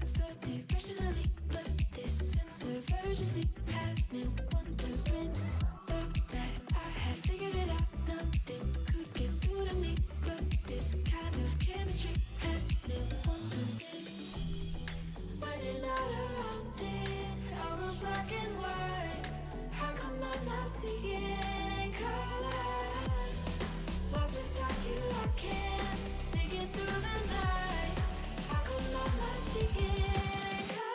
felt it rationally, but this sense of urgency has me wondering. Thought that I had figured it out, nothing could get through to me, but this kind of chemistry has me wondering. When you're not around it, all goes black and white. How come I'm not seeing in color? Lost without you, I can't make it through the night. How come I'm not seeing in color?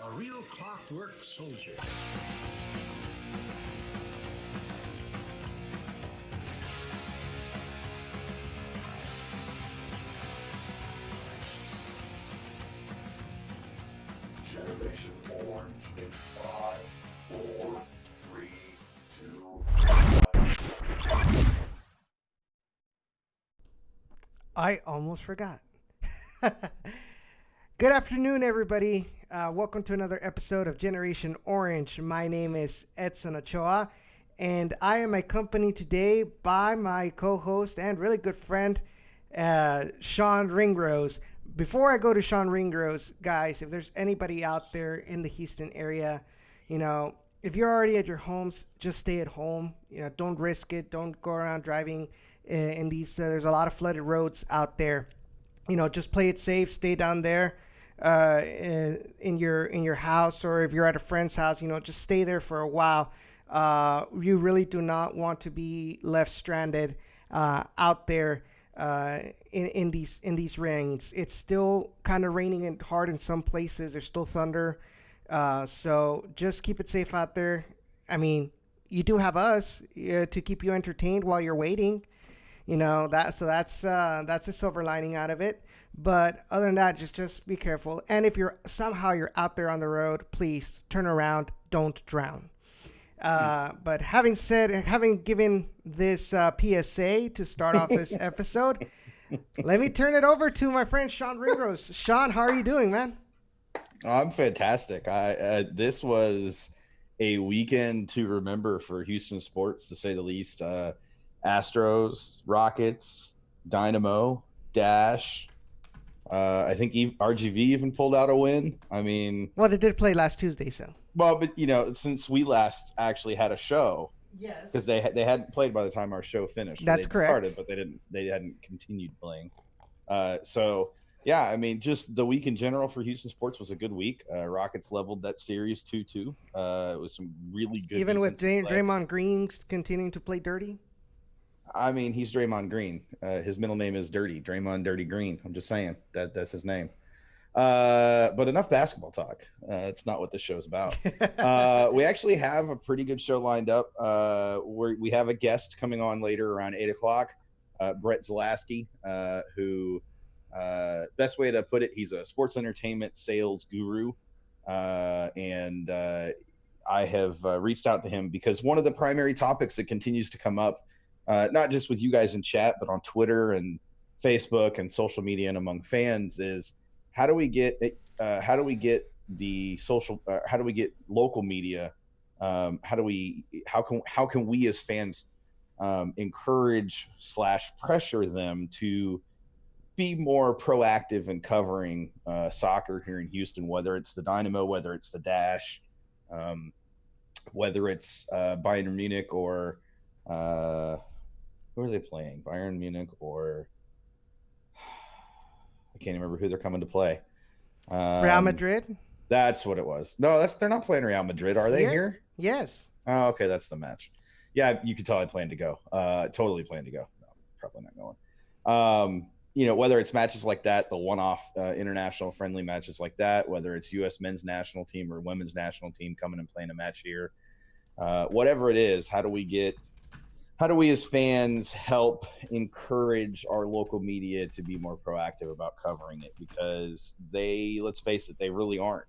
A real clockwork soldier. Generation Orange in 5, 4, 3, 2, 1. I almost forgot. Good afternoon, everybody. Welcome to another episode of Generation Orange. My name is Edson Ochoa, and I am accompanied today by my co-host and really good friend, Sean Ringrose. Before I go to Sean Ringrose, guys, if there's anybody out there in the Houston area, if you're already at your homes, just stay at home. Don't risk it. Don't go around driving in these. There's a lot of flooded roads out there. Just play it safe. Stay down there in your house, or if you're at a friend's house, just stay there for a while. You really do not want to be left stranded out there in these rains. It's still kind of raining hard in some places. There's still thunder, so just keep it safe out there. I mean, you do have us to keep you entertained while you're waiting. That's a silver lining out of it. But other than that, just be careful. And if you're out there on the road, please turn around. Don't drown. But having given this PSA to start off this episode, let me turn it over to my friend Sean Ringrose. Sean, how are you doing, man? I'm fantastic. This was a weekend to remember for Houston sports, to say the least. Astros, Rockets, Dynamo, Dash. I think RGV even pulled out a win. I mean, well, they did play last Tuesday, so. Well, but since we last actually had a show, yes, because they hadn't played by the time our show finished. That's correct. Started, but they hadn't continued playing. So yeah, I mean, just the week in general for Houston sports was a good week. Rockets leveled that series 2-2. It was some really good. Even with Draymond Green continuing to play dirty. I mean, he's Draymond Green. His middle name is Dirty. Draymond Dirty Green. I'm just saying that's his name. But enough basketball talk. It's not what this show's about. We actually have a pretty good show lined up. We have a guest coming on later around 8:00. Brett Zalaski, who, best way to put it, he's a sports entertainment sales guru. And I have reached out to him because one of the primary topics that continues to come up, not just with you guys in chat, but on Twitter and Facebook and social media and among fans, is how do we get local media? How can we as fans encourage / pressure them to be more proactive in covering soccer here in Houston, whether it's the Dynamo, whether it's the Dash, whether it's Bayern Munich or who are they playing? Bayern Munich or I can't remember who they're coming to play. Real Madrid? That's what it was. No, they're not playing Real Madrid. Are they here? Yes. Oh, okay, that's the match. Yeah, you could tell I plan to go. Totally plan to go. No, probably not going. Whether it's matches like that, the one-off international friendly matches like that, whether it's U.S. men's national team or women's national team coming and playing a match here, whatever it is, how do we as fans help encourage our local media to be more proactive about covering it? Because let's face it, they really aren't.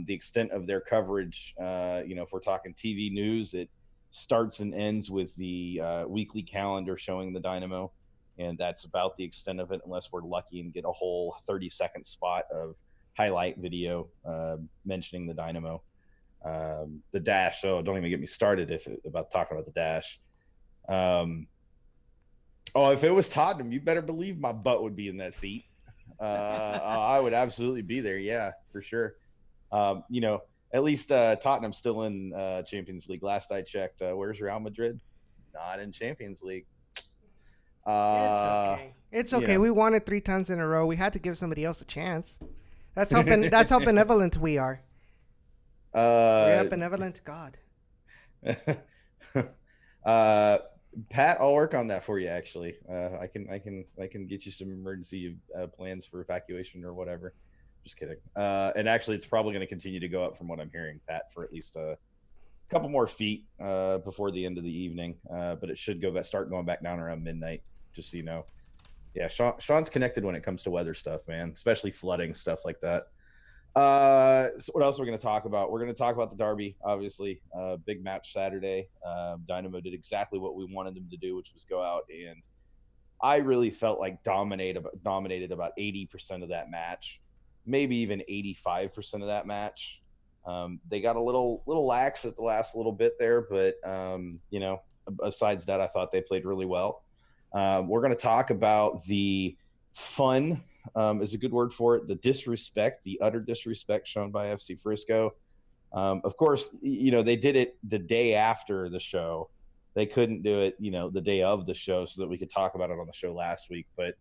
The extent of their coverage, if we're talking TV news, it starts and ends with the weekly calendar showing the Dynamo. And that's about the extent of it, unless we're lucky and get a whole 30-second spot of highlight video mentioning the Dynamo. The Dash, don't even get me started about talking about the Dash. If it was Tottenham, you better believe my butt would be in that seat. I would absolutely be there. Yeah, for sure. At least Tottenham's still in Champions League. Last I checked, where's Real Madrid? Not in Champions League. It's okay. We won it 3 times in a row. We had to give somebody else a chance. That's how benevolent we are. We are benevolent God. Pat, I'll work on that for you. Actually, I can get you some emergency plans for evacuation or whatever. Just kidding. And actually, it's probably going to continue to go up from what I'm hearing, Pat, for at least a couple more feet before the end of the evening. But it should start going back down around midnight. Just so you know. Yeah, Sean's connected when it comes to weather stuff, man, especially flooding stuff like that. So what else are we going to talk about? We're going to talk about the Derby, obviously. Big match Saturday. Dynamo did exactly what we wanted them to do, which was go out, and I really felt like dominated about 80% of that match, maybe even 85% of that match. They got a little lax at the last little bit there, but besides that, I thought they played really well. We're going to talk about the fun, is a good word for it, the utter disrespect shown by FC Frisco. Of course, they did it the day after the show. They couldn't do it, the day of the show so that we could talk about it on the show last week. But,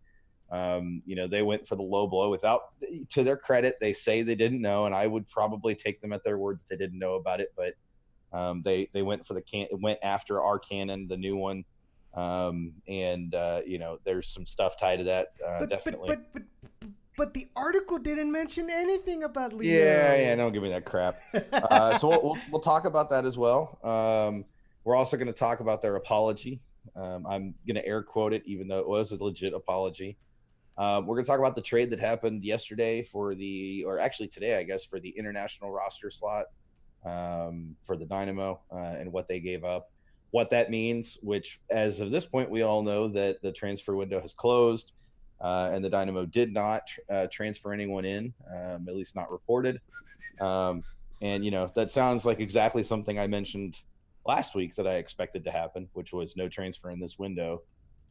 they went for the low blow to their credit. They say they didn't know, and I would probably take them at their word that they didn't know about it. But they went for went after our cannon, the new one. There's some stuff tied to that, definitely. But the article didn't mention anything about Leo. Yeah, don't give me that crap. So we'll talk about that as well. We're also going to talk about their apology. I'm going to air quote it, even though it was a legit apology. We're going to talk about the trade that happened yesterday today, I guess, for the international roster slot for the Dynamo and what they gave up, what that means, which as of this point, we all know that the transfer window has closed and the Dynamo did not transfer anyone in, at least not reported. That sounds like exactly something I mentioned last week that I expected to happen, which was no transfer in this window,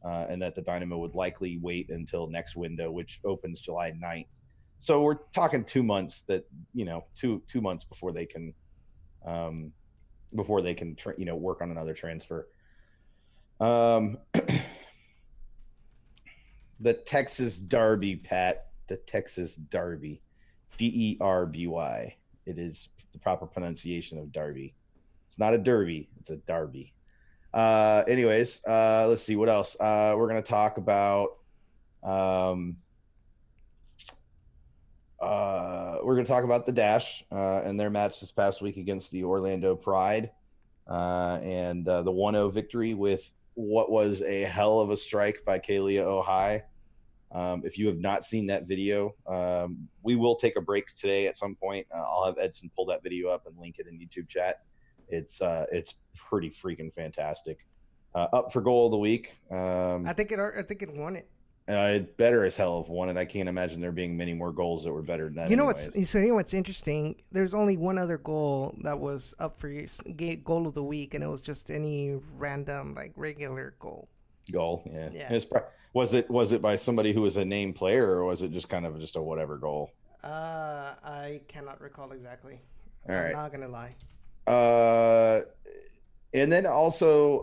and that the Dynamo would likely wait until next window, which opens July 9th. So we're talking 2 months two months before they can work on another transfer. The Texas Derby, Pat, the Texas Derby, Derby. It is the proper pronunciation of Derby. It's not a derby, it's a derby. Anyways, let's see what else. We're going to talk about the Dash and their match this past week against the Orlando Pride and the 1-0 victory with what was a hell of a strike by Kalia Ohai. If you have not seen that video, we will take a break today at some point. I'll have Edson pull that video up and link it in YouTube chat. It's pretty freaking fantastic. Up for goal of the week. I think it won it. It better as hell have won it. I can't imagine there being many more goals that were better than that. What's interesting? There's only one other goal that was up for goal of the week, and it was just any random regular goal. Yeah. Was it by somebody who was a named player, or was it just kind of just a whatever goal? I cannot recall exactly. All right. I'm not gonna lie. And then also,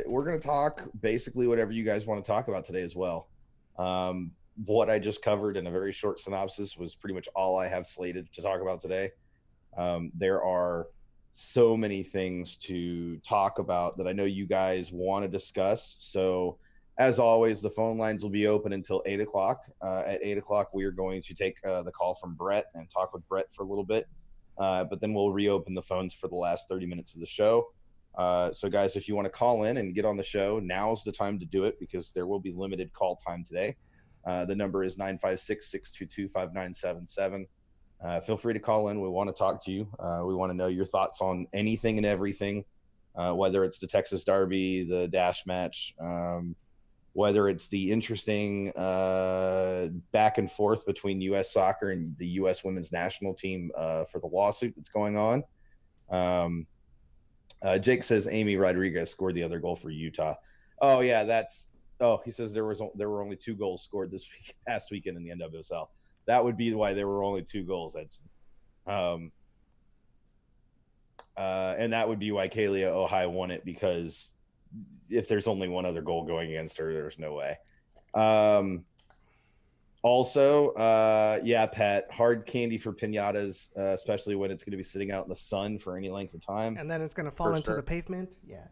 we're going to talk basically whatever you guys want to talk about today as well. What I just covered in a very short synopsis was pretty much all I have slated to talk about today. There are so many things to talk about that I know you guys want to discuss. So as always, the phone lines will be open until 8 o'clock. At 8 o'clock, we are going to take the call from Brett and talk with Brett for a little bit. But then we'll reopen the phones for the last 30 minutes of the show. So guys, if you want to call in and get on the show, now's the time to do it because there will be limited call time today. The number is 956-622-5977. Feel free to call in. We want to talk to you. We want to know your thoughts on anything and everything, whether it's the Texas Derby, the Dash match, whether it's the interesting back and forth between U.S. soccer and the U.S. women's national team for the lawsuit that's going on. Jake says Amy Rodriguez scored the other goal for Utah. Oh, yeah, he says there were only 2 goals scored past weekend in the NWSL. That would be why there were only 2 goals. And that would be why Kalia Ohai won it, because if there's only one other goal going against her, there's no way. Pat, hard candy for piñatas, especially when it's going to be sitting out in the sun for any length of time. And then it's going to fall into the pavement. Yeah.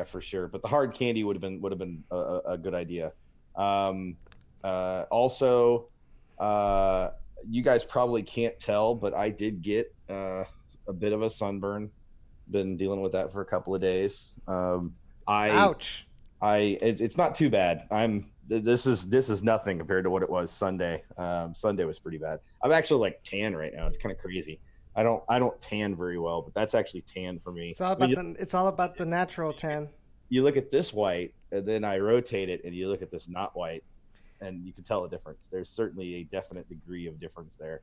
For sure. But the hard candy would have been a good idea. You guys probably can't tell, but I did get a bit of a sunburn. Been dealing with that for a couple of days. Ouch. It's not too bad. I'm this is nothing compared to what it was Sunday. Sunday was pretty bad. I'm actually like tan right now. It's kind of crazy. I don't tan very well, but that's actually tan for me. It's all about the natural tan. You look at this white, and then I rotate it, and you look at this not white, and you can tell a difference. There's certainly a definite degree of difference there.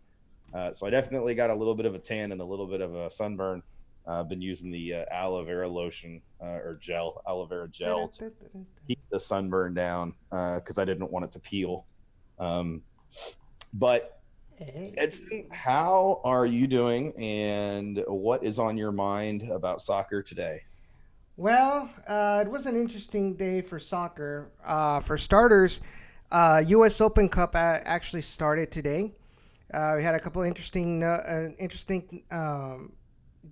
So I definitely got a little bit of a tan and a little bit of a sunburn. I've been using the aloe vera lotion or aloe vera gel to keep the sunburn down because I didn't want it to peel. But Edson, how are you doing, and what is on your mind about soccer today? Well, it was an interesting day for soccer. For starters, U.S. Open Cup actually started today. We had a couple interesting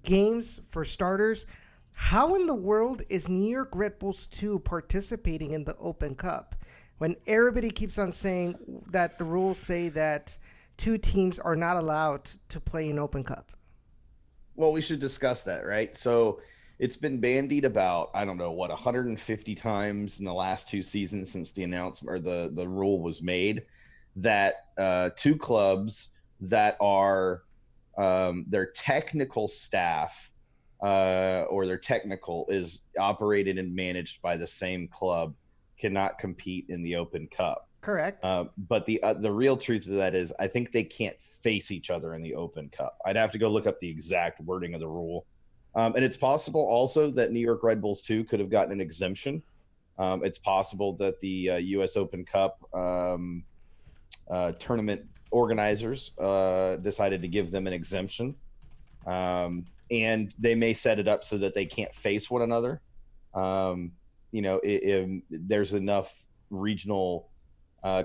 games for starters. How in the world is New York Red Bulls 2 participating in the Open Cup when everybody keeps on saying that the rules say that two teams are not allowed to play in Open Cup? Well, we should discuss that, right? So it's been bandied about, I don't know, 150 times in the last two seasons since the announcement or the rule was made that two clubs that are their technical staff or their technical is operated and managed by the same club cannot compete in the Open Cup. Correct. But the real truth of that is I think they can't face each other in the Open Cup. I'd have to go look up the exact wording of the rule. And it's possible also that New York Red Bulls 2 could have gotten an exemption. It's possible that the U.S. Open Cup tournament organizers decided to give them an exemption. And they may set it up so that they can't face one another. There's enough regional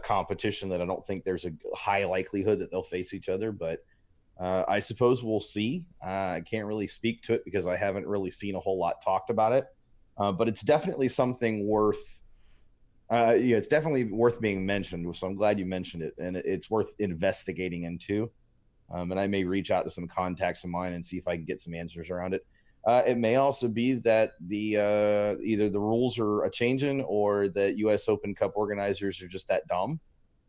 competition that I don't think there's a high likelihood that they'll face each other, but I suppose we'll see. I can't really speak to it because I haven't really seen a whole lot talked about it, but it's definitely something worth it's definitely worth being mentioned. So I'm glad you mentioned it, and it's worth investigating into. And I may reach out to some contacts of mine and see if I can get some answers around it. It may also be that the either the rules are a changing or that U.S. Open Cup organizers are just that dumb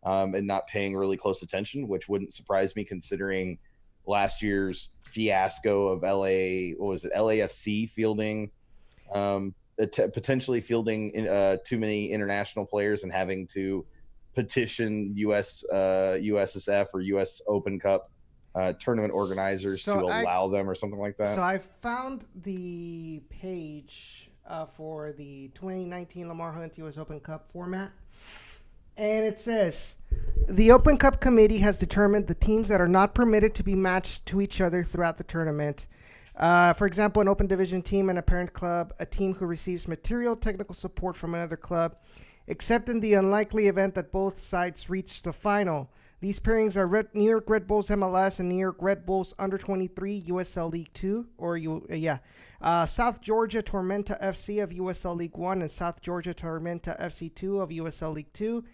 and not paying really close attention, which wouldn't surprise me considering last year's fiasco of LAFC fielding, potentially fielding too many international players and having to petition USSF or U.S. Open Cup tournament organizers to allow them or something like that. So I found the page for the 2019 Lamar Hunt U.S. Open Cup format, and it says, the Open Cup committee has determined the teams that are not permitted to be matched to each other throughout the tournament. For example, an open division team and a parent club, a team who receives material technical support from another club, except in the unlikely event that both sides reach the final. These pairings are New York Red Bulls MLS and New York Red Bulls Under-23 USL League 2, South Georgia Tormenta FC of USL League 1 and South Georgia Tormenta FC 2 of USL League 2,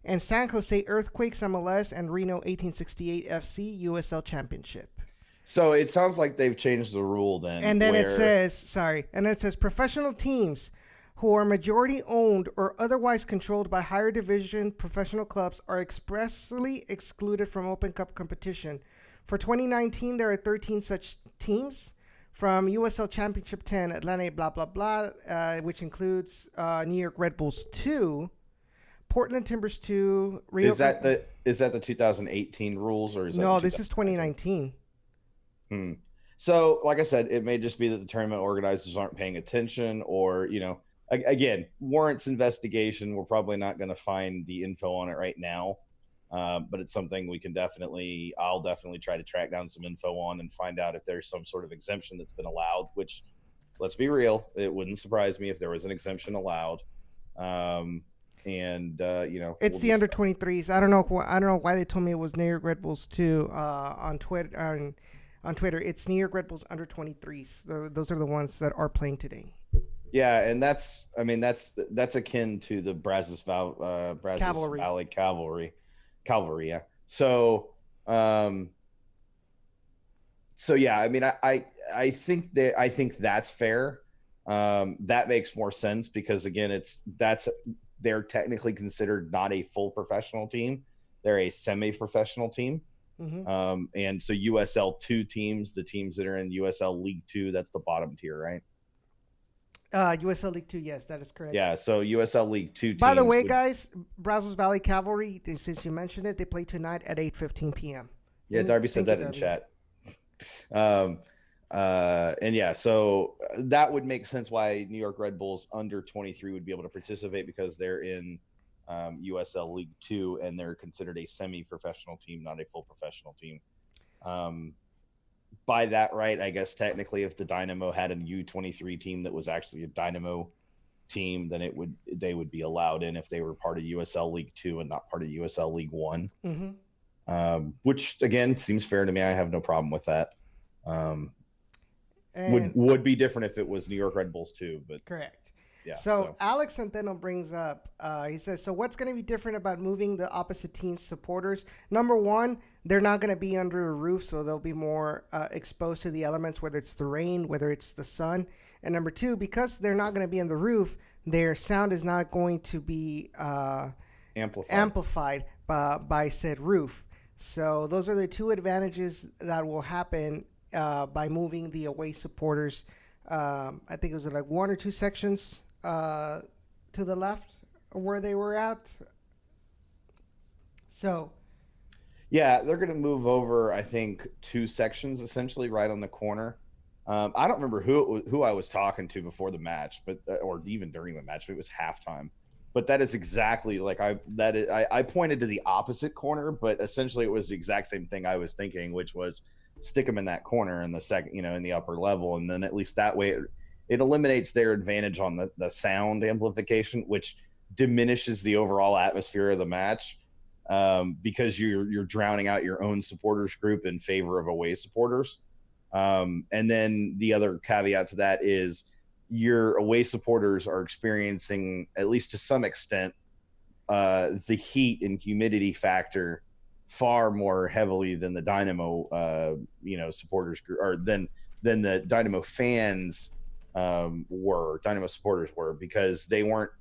and San Jose Earthquakes MLS and Reno 1868 FC USL Championship. So it sounds like they've changed the rule then. And then it says professional teams who are majority owned or otherwise controlled by higher division professional clubs are expressly excluded from Open Cup competition. For 2019, there are 13 such teams from USL Championship 10, Atlanta, blah, blah, blah, which includes New York Red Bulls 2, Portland Timbers 2. Is that the 2018 rules or is that No, this is 2019. So, like I said, it may just be that the tournament organizers aren't paying attention or, again, warrants investigation. We're probably not going to find the info on it right now, but it's something we can I'll definitely try to track down some info on and find out if there's some sort of exemption that's been allowed, which, let's be real, it wouldn't surprise me if there was an exemption allowed. It's the Under-23s. I don't know why they told me it was New York Red Bulls 2 on Twitter. On Twitter, it's New York Red Bulls Under-23s. Those are the ones that are playing today. Yeah, and that's akin to the Brazos Valley Cavalry. Yeah. So yeah, I mean, I think that's fair. That makes more sense because again, they're technically considered not a full professional team. They're a semi-professional team. Mm-hmm. And so USL 2 teams, the teams that are in USL League 2, that's the bottom tier, right? USL League 2, yes, that is correct. Yeah, so USL League 2 teams. By the way, guys, Brazos Valley Cavalry, since you mentioned it, they play tonight at 8:15 p.m. Yeah, Darby said that in chat. And yeah, so that would make sense why New York Red Bulls under 23 would be able to participate, because they're in USL League 2 and they're considered a semi-professional team, not a full professional team. By that right, I guess technically if the Dynamo had a U23 team that was actually a Dynamo team, then they would be allowed in if they were part of USL League 2 and not part of USL League 1. Mm-hmm. Which again seems fair to me. I have no problem with that. Would be different if it was New York Red Bulls too, but correct. Yeah. So Alex Centeno brings up, he says, so what's going to be different about moving the opposite team's supporters? Number one, they're not going to be under a roof, so they'll be more exposed to the elements, whether it's the rain, whether it's the sun. And number two, because they're not going to be on the roof, their sound is not going to be amplified by said roof. So those are the two advantages that will happen by moving the away supporters. I think it was like one or two sections to the left of where they were at. So yeah, they're going to move over, I think, two sections essentially right on the corner. I don't remember who I was talking to before the match, but or even during the match, but it was halftime. But that is exactly like I pointed to the opposite corner, but essentially it was the exact same thing I was thinking, which was stick them in that corner in the second, in the upper level, and then at least that way it eliminates their advantage on the sound amplification, which diminishes the overall atmosphere of the match, because you're drowning out your own supporters group in favor of away supporters. And then the other caveat to that is your away supporters are experiencing, at least to some extent, the heat and humidity factor far more heavily than the Dynamo, supporters group, or than the Dynamo fans Dynamo supporters were, because they weren't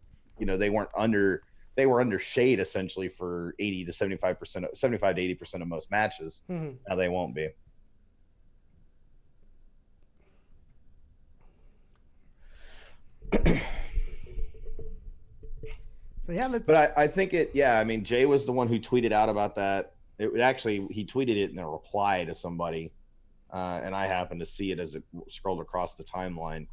under shade essentially for 80 to 75%, 75 to 80% of most matches. Mm-hmm. Now they won't be. So yeah, but I think it. Yeah, I mean, Jay was the one who tweeted out about that. He tweeted it in a reply to somebody, and I happened to see it as it scrolled across the timeline.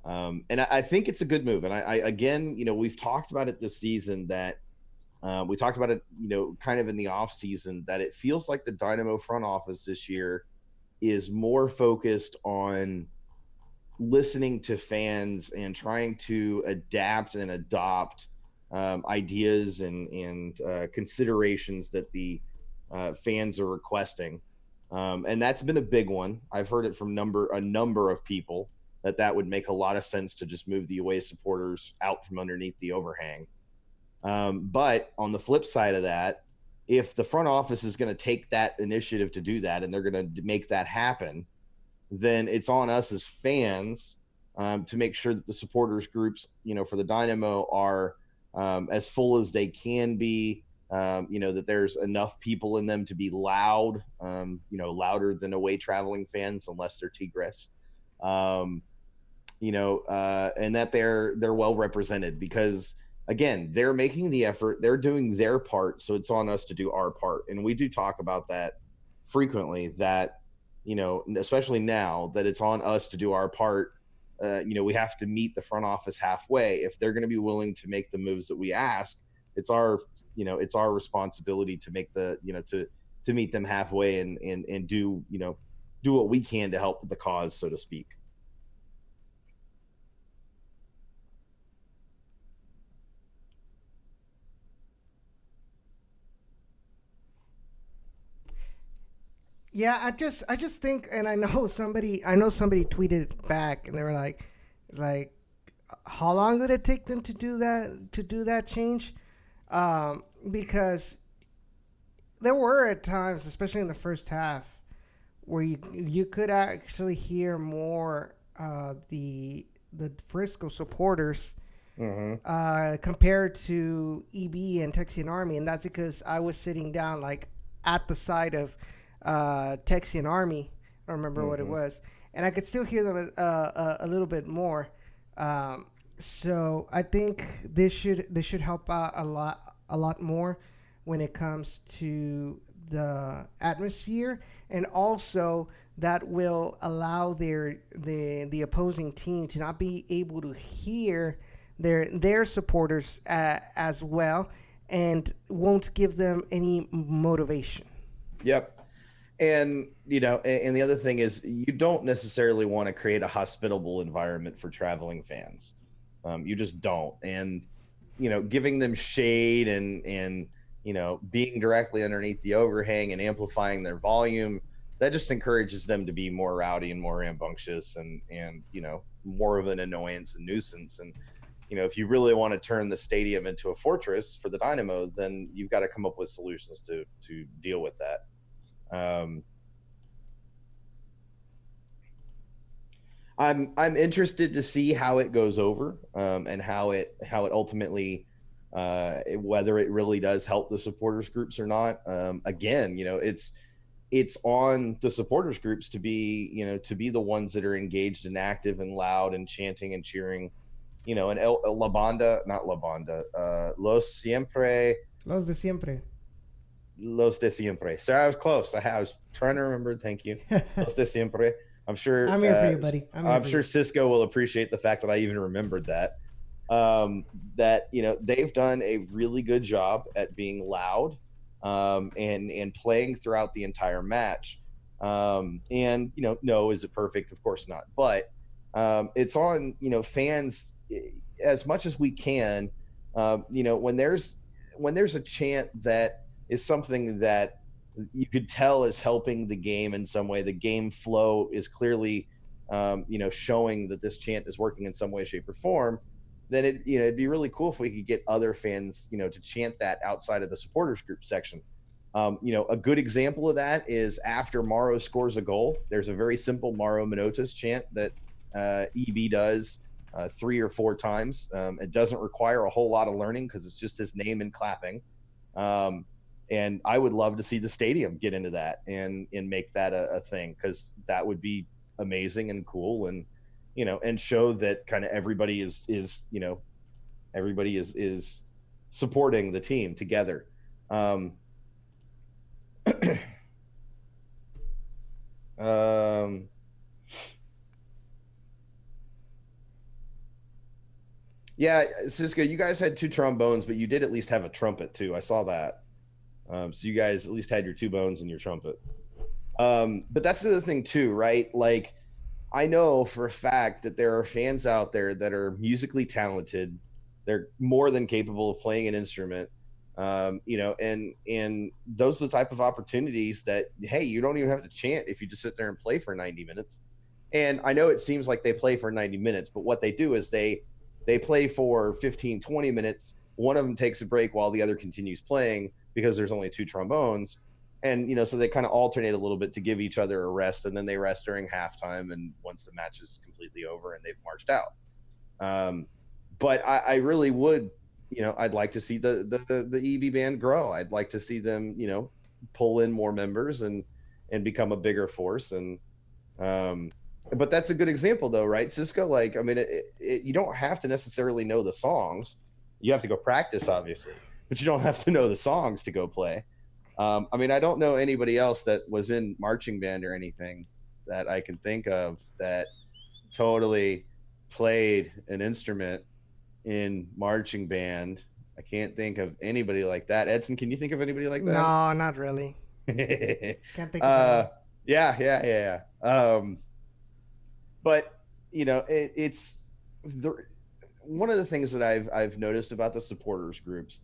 And I think it's a good move. And I again, we've talked about it this season, that we talked about it, kind of in the off season, that it feels like the Dynamo front office this year is more focused on listening to fans and trying to adapt and adopt ideas and considerations that the fans are requesting. And that's been a big one. I've heard it from a number of people that would make a lot of sense to just move the away supporters out from underneath the overhang. But on the flip side of that, if the front office is going to take that initiative to do that, and they're going to make that happen, then it's on us as fans to make sure that the supporters groups, for the Dynamo are as full as they can be, that there's enough people in them to be loud, louder than away traveling fans, unless they're Tigres, and that they're well represented, because again, they're making the effort, they're doing their part. So it's on us to do our part. And we do talk about that frequently, that, especially now that it's on us to do our part. We have to meet the front office halfway. If they're going to be willing to make the moves that we ask, it's our responsibility to make to meet them halfway and do what we can to help the cause, so to speak. yeah, I just think, and I know somebody tweeted back, and they were like, it's like, how long did it take them to do that change? Because there were at times, especially in the first half, where you could actually hear more the Frisco supporters compared to EB and Texian Army, and that's because I was sitting down like at the side of Texian Army. I don't remember what it was, and I could still hear them a little bit more. So I think this should help out a lot more when it comes to the atmosphere, and also that will allow the opposing team to not be able to hear their supporters as well, and won't give them any motivation. Yep. And, and the other thing is you don't necessarily want to create a hospitable environment for traveling fans. You just don't. And, giving them shade and being directly underneath the overhang and amplifying their volume, that just encourages them to be more rowdy and more rambunctious and more of an annoyance and nuisance. And, if you really want to turn the stadium into a fortress for the Dynamo, then you've got to come up with solutions to deal with that. I'm interested to see how it goes over, and how it ultimately, whether it really does help the supporters groups or not. Again, it's on the supporters groups to be the ones that are engaged and active and loud and chanting and cheering, and La Banda, not La Banda, Los de Siempre. Los de Siempre. Sorry, I was close. I was trying to remember. Thank you. Los de Siempre. I'm sure. I'm here for you, buddy. I'm sure Cisco will appreciate the fact that I even remembered that. That they've done a really good job at being loud, and playing throughout the entire match. And no, is it perfect? Of course not. But it's on fans as much as we can. When there's a chant that is something that you could tell is helping the game in some way. The game flow is clearly, showing that this chant is working in some way, shape, or form. Then it'd be really cool if we could get other fans, to chant that outside of the supporters group section. A good example of that is after Mauro scores a goal, there's a very simple Mauro Manotas chant that EB does 3 or 4 times. It doesn't require a whole lot of learning because it's just his name and clapping. And I would love to see the stadium get into that and make that a thing, because that would be amazing and cool, and and show that kind of everybody is supporting the team together. Yeah, Cisco, you guys had 2 trombones, but you did at least have a trumpet too. I saw that. So you guys at least had your 2 bones and your trumpet. But that's the other thing too, right? Like, I know for a fact that there are fans out there that are musically talented. They're more than capable of playing an instrument. And those are the type of opportunities that, hey, you don't even have to chant if you just sit there and play for 90 minutes. And I know it seems like they play for 90 minutes, but what they do is they play for 15, 20 minutes. One of them takes a break while the other continues playing, because there's only 2 trombones. And, so they kind of alternate a little bit to give each other a rest, and then they rest during halftime and once the match is completely over and they've marched out. But I really would, I'd like to see the EB band grow. I'd like to see them, pull in more members and become a bigger force. And, but that's a good example though, right, Cisco? Like, I mean, you don't have to necessarily know the songs. You have to go practice, obviously, but you don't have to know the songs to go play. I mean, I don't know anybody else that was in marching band or anything that I can think of that totally played an instrument in marching band. I can't think of anybody like that. Edson, can you think of anybody like that? No, not really. Can't think of Yeah. But it's one of the things that I've noticed about the supporters groups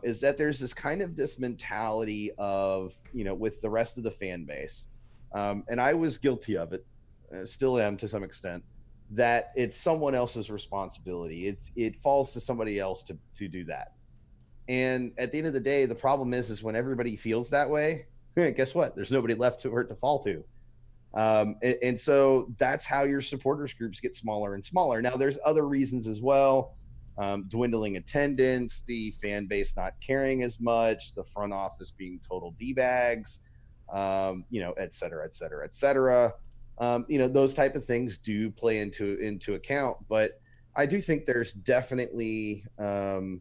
is that there's this mentality of, with the rest of the fan base, and I was guilty of it, still am to some extent, that it's someone else's responsibility. It falls to somebody else to do that. And at the end of the day, the problem is when everybody feels that way, guess what? There's nobody left for it to fall to. And so that's how your supporters groups get smaller and smaller. Now there's other reasons as well. dwindling attendance, the fan base not caring as much, the front office being total D-bags, et cetera, et cetera, et cetera. Those type of things do play into account, but I do think there's definitely, there's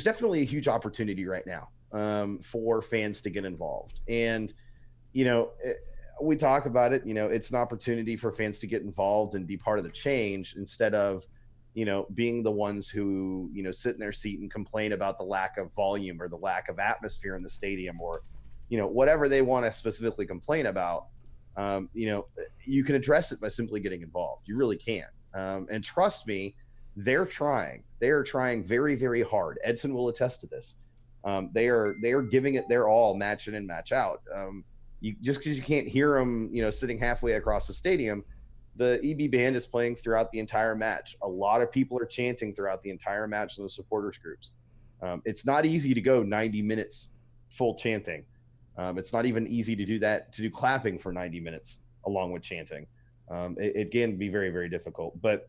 definitely a huge opportunity right now for fans to get involved. And, we talk about it, it's an opportunity for fans to get involved and be part of the change instead of, being the ones who, sit in their seat and complain about the lack of volume or the lack of atmosphere in the stadium or, whatever they want to specifically complain about. You can address it by simply getting involved. You really can. And trust me, they're trying. They are trying very, very hard. Edson will attest to this. They are giving it their all, match in and match out. Just because you can't hear them, sitting halfway across the stadium, the EB band is playing throughout the entire match. A lot of people are chanting throughout the entire match in the supporters groups. It's not easy to go 90 minutes full chanting. It's not even easy to do that, to do clapping for 90 minutes along with chanting. It can be very, very difficult. But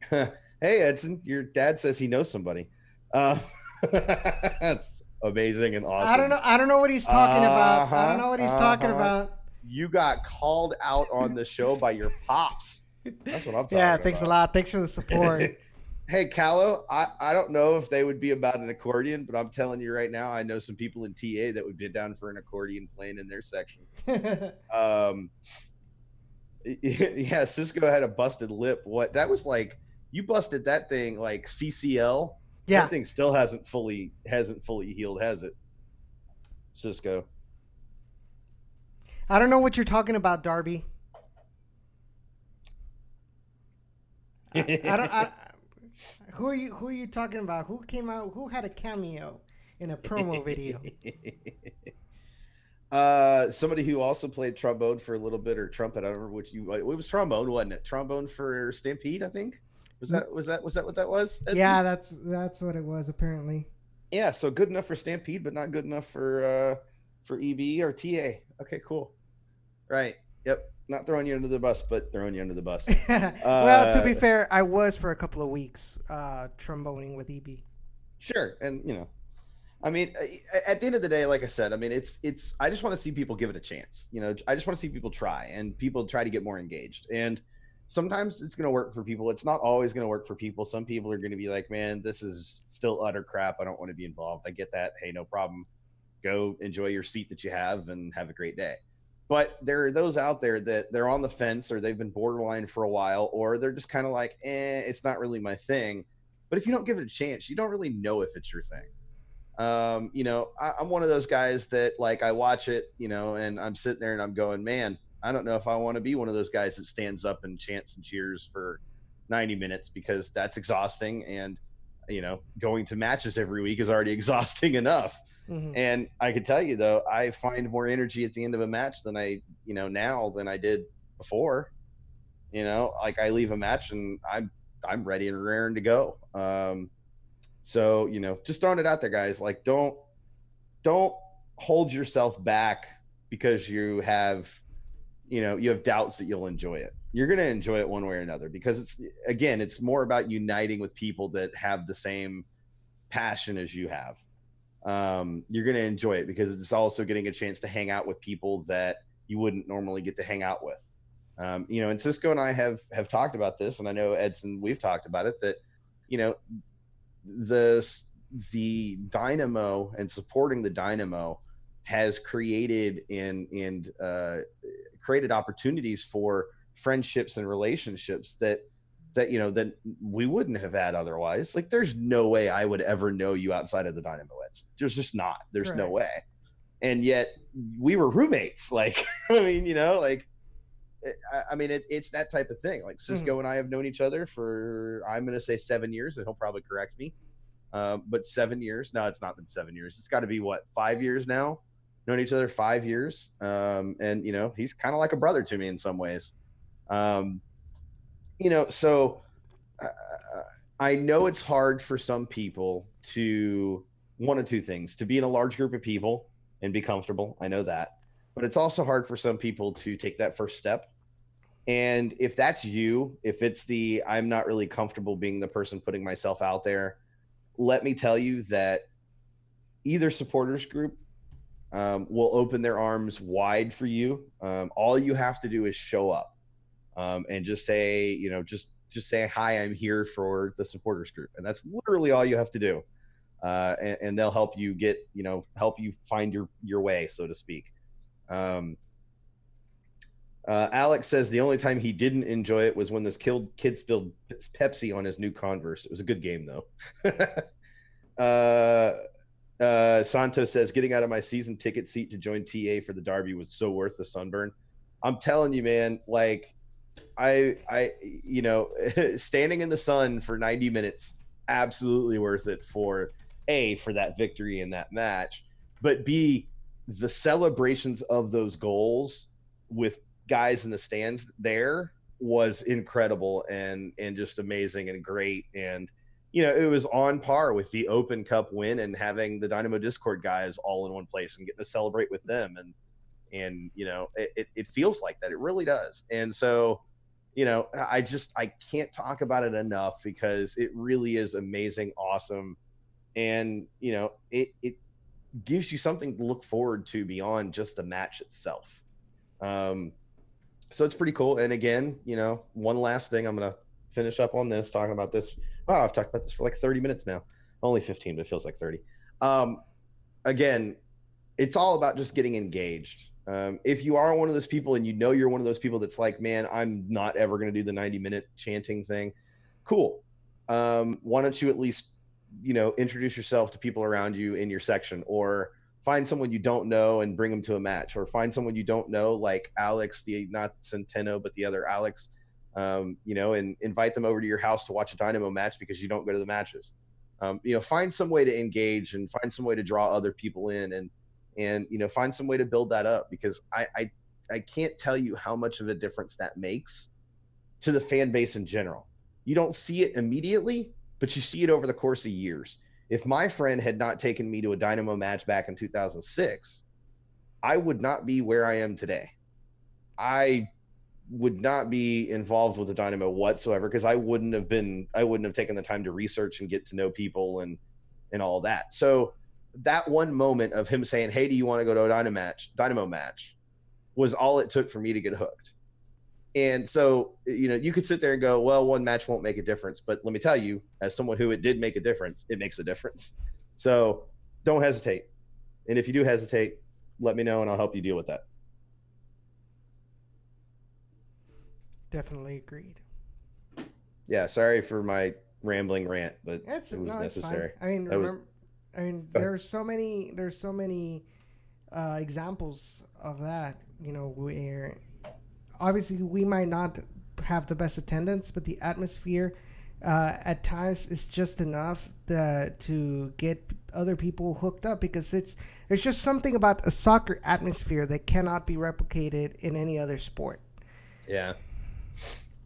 hey, Edson, your dad says he knows somebody. That's amazing and awesome. I don't know what he's talking about. I don't know what he's talking about. You got called out on the show by your pops. That's what I'm talking about. Yeah, thanks a lot. Thanks for the support. Hey, Callow, I don't know if they would be about an accordion, but I'm telling you right now, I know some people in TA that would be down for an accordion playing in their section. Yeah, Cisco had a busted lip. What? That was like, you busted that thing like CCL. Yeah. That thing still hasn't fully healed, has it, Cisco? I don't know what you're talking about, Darby. Who are you talking about? Who came out? Who had a cameo in a promo video? Somebody who also played trombone for a little bit, or trumpet. I don't remember which it was trombone, wasn't it? Trombone for Stampede, I think. Was that what that was? Edson? Yeah, that's what it was apparently. Yeah, so good enough for Stampede, but not good enough for EB or TA. Okay, cool. Right. Yep. Not throwing you under the bus, but throwing you under the bus. Well, to be fair, I was for a couple of weeks tromboning with EB. Sure, and I mean, at the end of the day, like I said, I mean, it's. I just want to see people give it a chance. I just want to see people try, and people try to get more engaged. And sometimes it's going to work for people. It's not always going to work for people. Some people are going to be like, man, this is still utter crap. I don't want to be involved. I get that. Hey, no problem. Go enjoy your seat that you have and have a great day. But there are those out there that they're on the fence, or they've been borderline for a while, or they're just kind of like, it's not really my thing. But if you don't give it a chance, you don't really know if it's your thing. I'm one of those guys that, like, I watch it, and I'm sitting there and I'm going, man, I don't know if I want to be one of those guys that stands up and chants and cheers for 90 minutes, because that's exhausting. And, going to matches every week is already exhausting enough. Mm-hmm. And I can tell you, though, I find more energy at the end of a match than I, now than I did before. Like, I leave a match and I'm ready and raring to go. So, just throwing it out there, guys. Like, don't hold yourself back because you have doubts that you'll enjoy it. You're going to enjoy it one way or another, because it's more about uniting with people that have the same passion as you have. You're going to enjoy it because it's also getting a chance to hang out with people that you wouldn't normally get to hang out with. And Cisco and I have talked about this, and I know Edson, we've talked about it, that, the Dynamo and supporting the Dynamo has created and created opportunities for friendships and relationships that we wouldn't have had otherwise. Like, there's no way I would ever know you outside of the Dynamo. There's just not. There's Correct. No way. And yet we were roommates. Like, I mean, it's that type of thing. Like, Cisco and I have known each other for, I'm going to say 7 years, and he'll probably correct me. But 7 years. No, it's not been 7 years. It's got to be 5 years now. Known each other 5 years. And he's kind of like a brother to me in some ways. So I know it's hard for some people to one of two things: to be in a large group of people and be comfortable. I know that, but it's also hard for some people to take that first step. And if that's you, if it's the I'm not really comfortable being the person putting myself out there, let me tell you that either supporters group will open their arms wide for you. All you have to do is show up and just say, just say, hi, I'm here for the supporters group. And that's literally all you have to do. And they'll help you help you find your way, so to speak. Alex says the only time he didn't enjoy it was when this kid spilled Pepsi on his new Converse. It was a good game, though. Santos says getting out of my season ticket seat to join TA for the Derby was so worth the sunburn. I'm telling you, man, like I standing in the sun for 90 minutes, absolutely worth it for that victory in that match, but B, the celebrations of those goals with guys in the stands there was incredible and just amazing and great. And it was on par with the Open Cup win and having the Dynamo Discord guys all in one place and getting to celebrate with them. And it feels like that. It really does. And so, I can't talk about it enough because it really is amazing, awesome. And, it gives you something to look forward to beyond just the match itself. So it's pretty cool. And again, one last thing, I'm going to finish up on this, talking about this. Wow, I've talked about this for like 30 minutes now. Only 15, but it feels like 30. Again, it's all about just getting engaged. If you are one of those people and you're one of those people that's like, man, I'm not ever going to do the 90-minute chanting thing. Cool. Why don't you at least, introduce yourself to people around you in your section, or find someone you don't know and bring them to a match, or find someone you don't know, like Alex, not Centeno, but the other Alex, and invite them over to your house to watch a Dynamo match because you don't go to the matches. Find some way to engage and find some way to draw other people in and find some way to build that up, because I can't tell you how much of a difference that makes to the fan base in general. You don't see it immediately, but you see it over the course of years. If my friend had not taken me to a Dynamo match back in 2006, I would not be where I am today. I would not be involved with the Dynamo whatsoever, because I wouldn't have taken the time to research and get to know people and all that. So that one moment of him saying, hey, do you want to go to a Dynamo match was all it took for me to get hooked. And so, you could sit there and go, well, one match won't make a difference. But let me tell you, as someone who it did make a difference, it makes a difference. So don't hesitate. And if you do hesitate, let me know and I'll help you deal with that. Definitely agreed. Yeah, sorry for my rambling rant, but it was necessary. There's so many examples of that, where obviously we might not have the best attendance, but the atmosphere at times is just enough to get other people hooked up, because there's just something about a soccer atmosphere that cannot be replicated in any other sport. Yeah,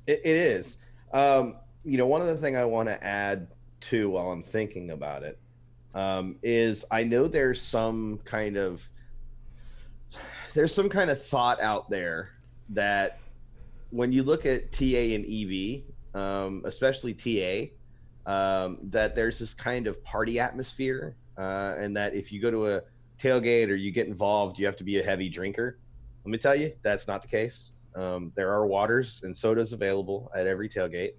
it is. One other thing I want to add too, while I'm thinking about it, is I know there's some kind of thought out there that when you look at TA and EV, especially TA, that there's this kind of party atmosphere, and that if you go to a tailgate or you get involved, you have to be a heavy drinker. Let me tell you, that's not the case. There are waters and sodas available at every tailgate,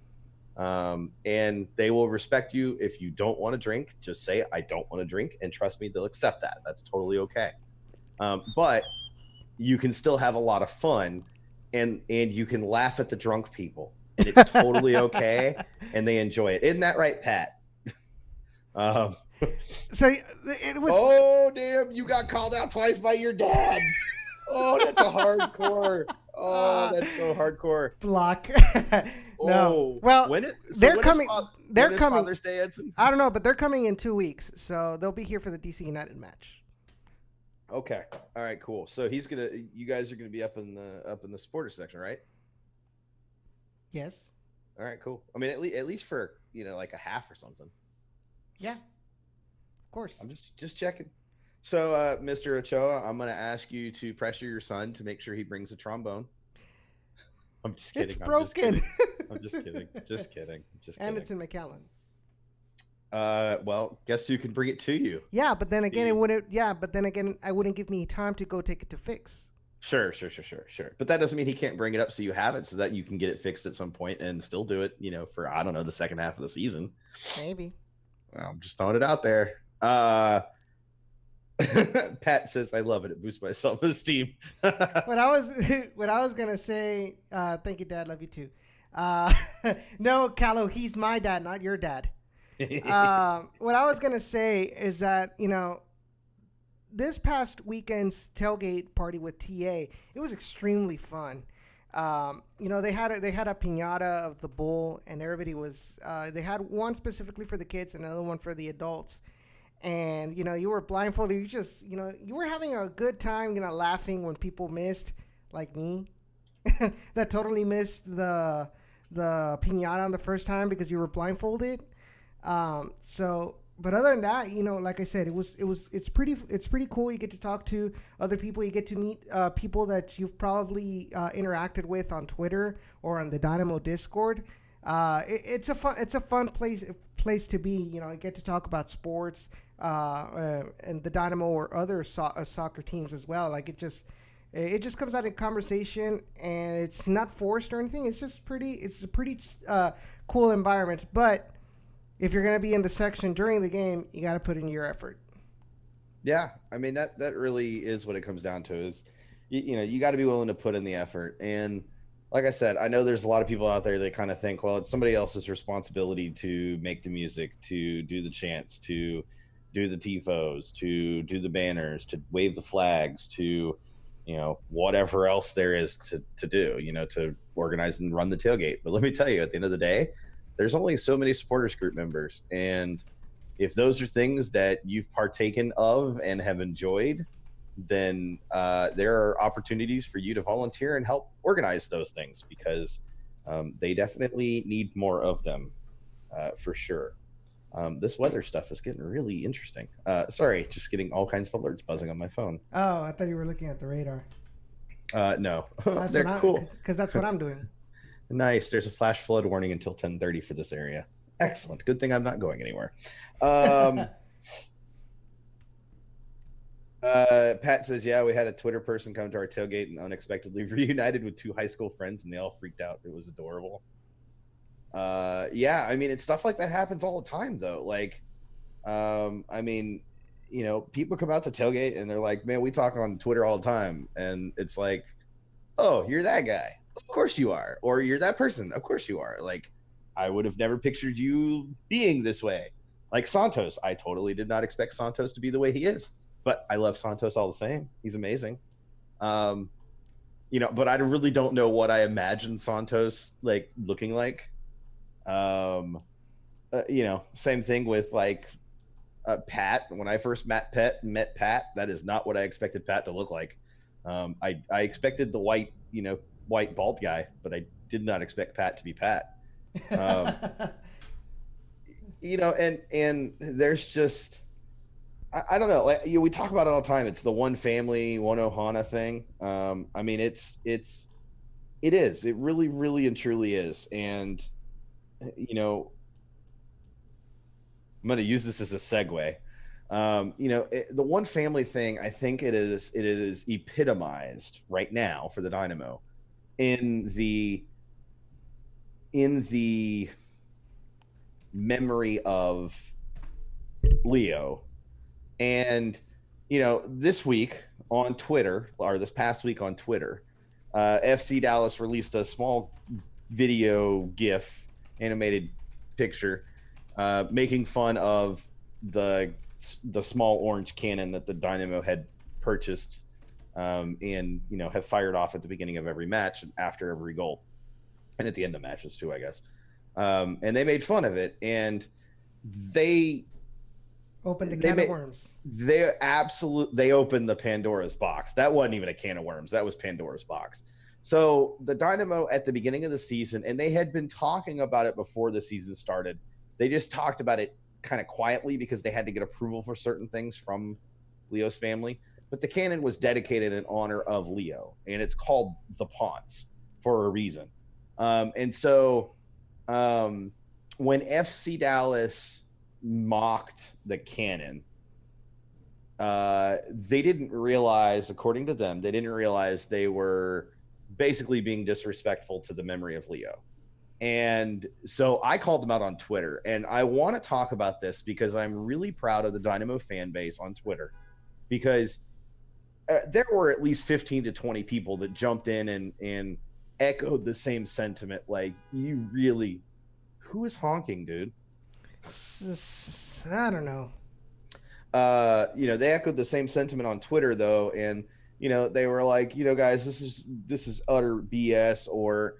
and they will respect you. If you don't want to drink, just say, I don't want to drink, and trust me, they'll accept that. That's totally okay. But you can still have a lot of fun, and you can laugh at the drunk people, and it's totally okay, and they enjoy it. Isn't that right, Pat? So it was. Oh, damn! You got called out twice by your dad. Oh, that's a hardcore. Oh, that's so hardcore. Block. No. Oh, Well, they're coming. They're coming. Father's Day, Edson? I don't know, but they're coming in 2 weeks, so they'll be here for the DC United match. Okay. All right. Cool. So you guys are gonna be up in the supporter section, right? Yes. All right. Cool. I mean, at least for like a half or something. Yeah. Of course. I'm just checking. So, Mr. Ochoa, I'm gonna ask you to pressure your son to make sure he brings a trombone. I'm just kidding. It's broken. I'm just kidding. Just kidding. Just kidding. And it's in McAllen. Well, guess who can bring it to you? Yeah, but then again, it wouldn't. Yeah, but then again, I wouldn't give me time to go take it to fix. Sure. But that doesn't mean he can't bring it up so you have it so that you can get it fixed at some point and still do it, for, I don't know, the second half of the season. Maybe. Well, I'm just throwing it out there. Pat says, I love it. It boosts my self-esteem. what I was going to say, thank you, Dad. Love you too. No, Callow, he's my dad, not your dad. What I was going to say is that, this past weekend's tailgate party with TA, it was extremely fun. They had a piñata of the bull, and everybody was. They had one specifically for the kids, and another one for the adults. And you were blindfolded. You just you were having a good time, laughing when people missed, like me, that totally missed the piñata on the first time because you were blindfolded. But other than that, like I said, it's pretty cool. You get to talk to other people. You get to meet people that you've probably interacted with on Twitter or on the Dynamo Discord. It's a fun place to be. You get to talk about sports and the Dynamo or other soccer teams as well. Like it just comes out in conversation, and it's not forced or anything. It's a pretty cool environment, but if you're going to be in the section during the game, you got to put in your effort. Yeah. I mean, that really is what it comes down to is, you got to be willing to put in the effort. And like I said, I know there's a lot of people out there that kind of think, well, it's somebody else's responsibility to make the music, to do the chants, to do the tifos, to do the banners, to wave the flags, to, whatever else there is to do, to organize and run the tailgate. But let me tell you, at the end of the day, there's only so many supporters group members. And if those are things that you've partaken of and have enjoyed, then there are opportunities for you to volunteer and help organize those things, because they definitely need more of them, for sure. This weather stuff is getting really interesting. Sorry, just getting all kinds of alerts buzzing on my phone. Oh, I thought you were looking at the radar. No, they're cool. Because that's what I'm doing. Nice. There's a flash flood warning until 10:30 for this area. Excellent. Good thing I'm not going anywhere. Pat says, yeah, we had a Twitter person come to our tailgate and unexpectedly reunited with two high school friends, and they all freaked out. It was adorable. Yeah, I mean, it's stuff like that happens all the time, though. Like, I mean, people come out to tailgate and they're like, man, we talk on Twitter all the time. And it's like, oh, you're that guy. Of course you are. Or you're that person. Of course you are. Like, I would have never pictured you being this way. Like Santos. I totally did not expect Santos to be the way he is. But I love Santos all the same. He's amazing. But I really don't know what I imagine Santos like looking like. Same thing with like Pat. When I first met Pat, that is not what I expected Pat to look like. I expected the white bald guy, but I did not expect Pat to be Pat. And there's just, I don't know. Like, we talk about it all the time. It's the one family, one Ohana thing. I mean, it is. It really, really and truly is. And, I'm going to use this as a segue. The one family thing, I think it is epitomized right now for the Dynamo in the memory of Leo. And, this week on Twitter, or this past week on Twitter, FC Dallas released a small video GIF, animated picture, making fun of the small orange cannon that the Dynamo had purchased and have fired off at the beginning of every match and after every goal, and at the end of matches too, I guess. And they made fun of it, and they opened a can of worms. They opened the Pandora's box. That wasn't even a can of worms. That was Pandora's box. So the Dynamo at the beginning of the season, and they had been talking about it before the season started. They just talked about it kind of quietly because they had to get approval for certain things from Leo's family. But the cannon was dedicated in honor of Leo, and it's called the Ponce. for a reason. And so when FC Dallas mocked the Cannon, they didn't realize, according to them, they were basically being disrespectful to the memory of Leo. And so I called them out on Twitter, and I want to talk about this because I'm really proud of the Dynamo fan base on Twitter, because there were at least 15 to 20 people that jumped in and echoed the same sentiment. Like, you really, who is honking, dude? I don't know. They echoed the same sentiment on Twitter though, and they were like, guys, this is utter BS, or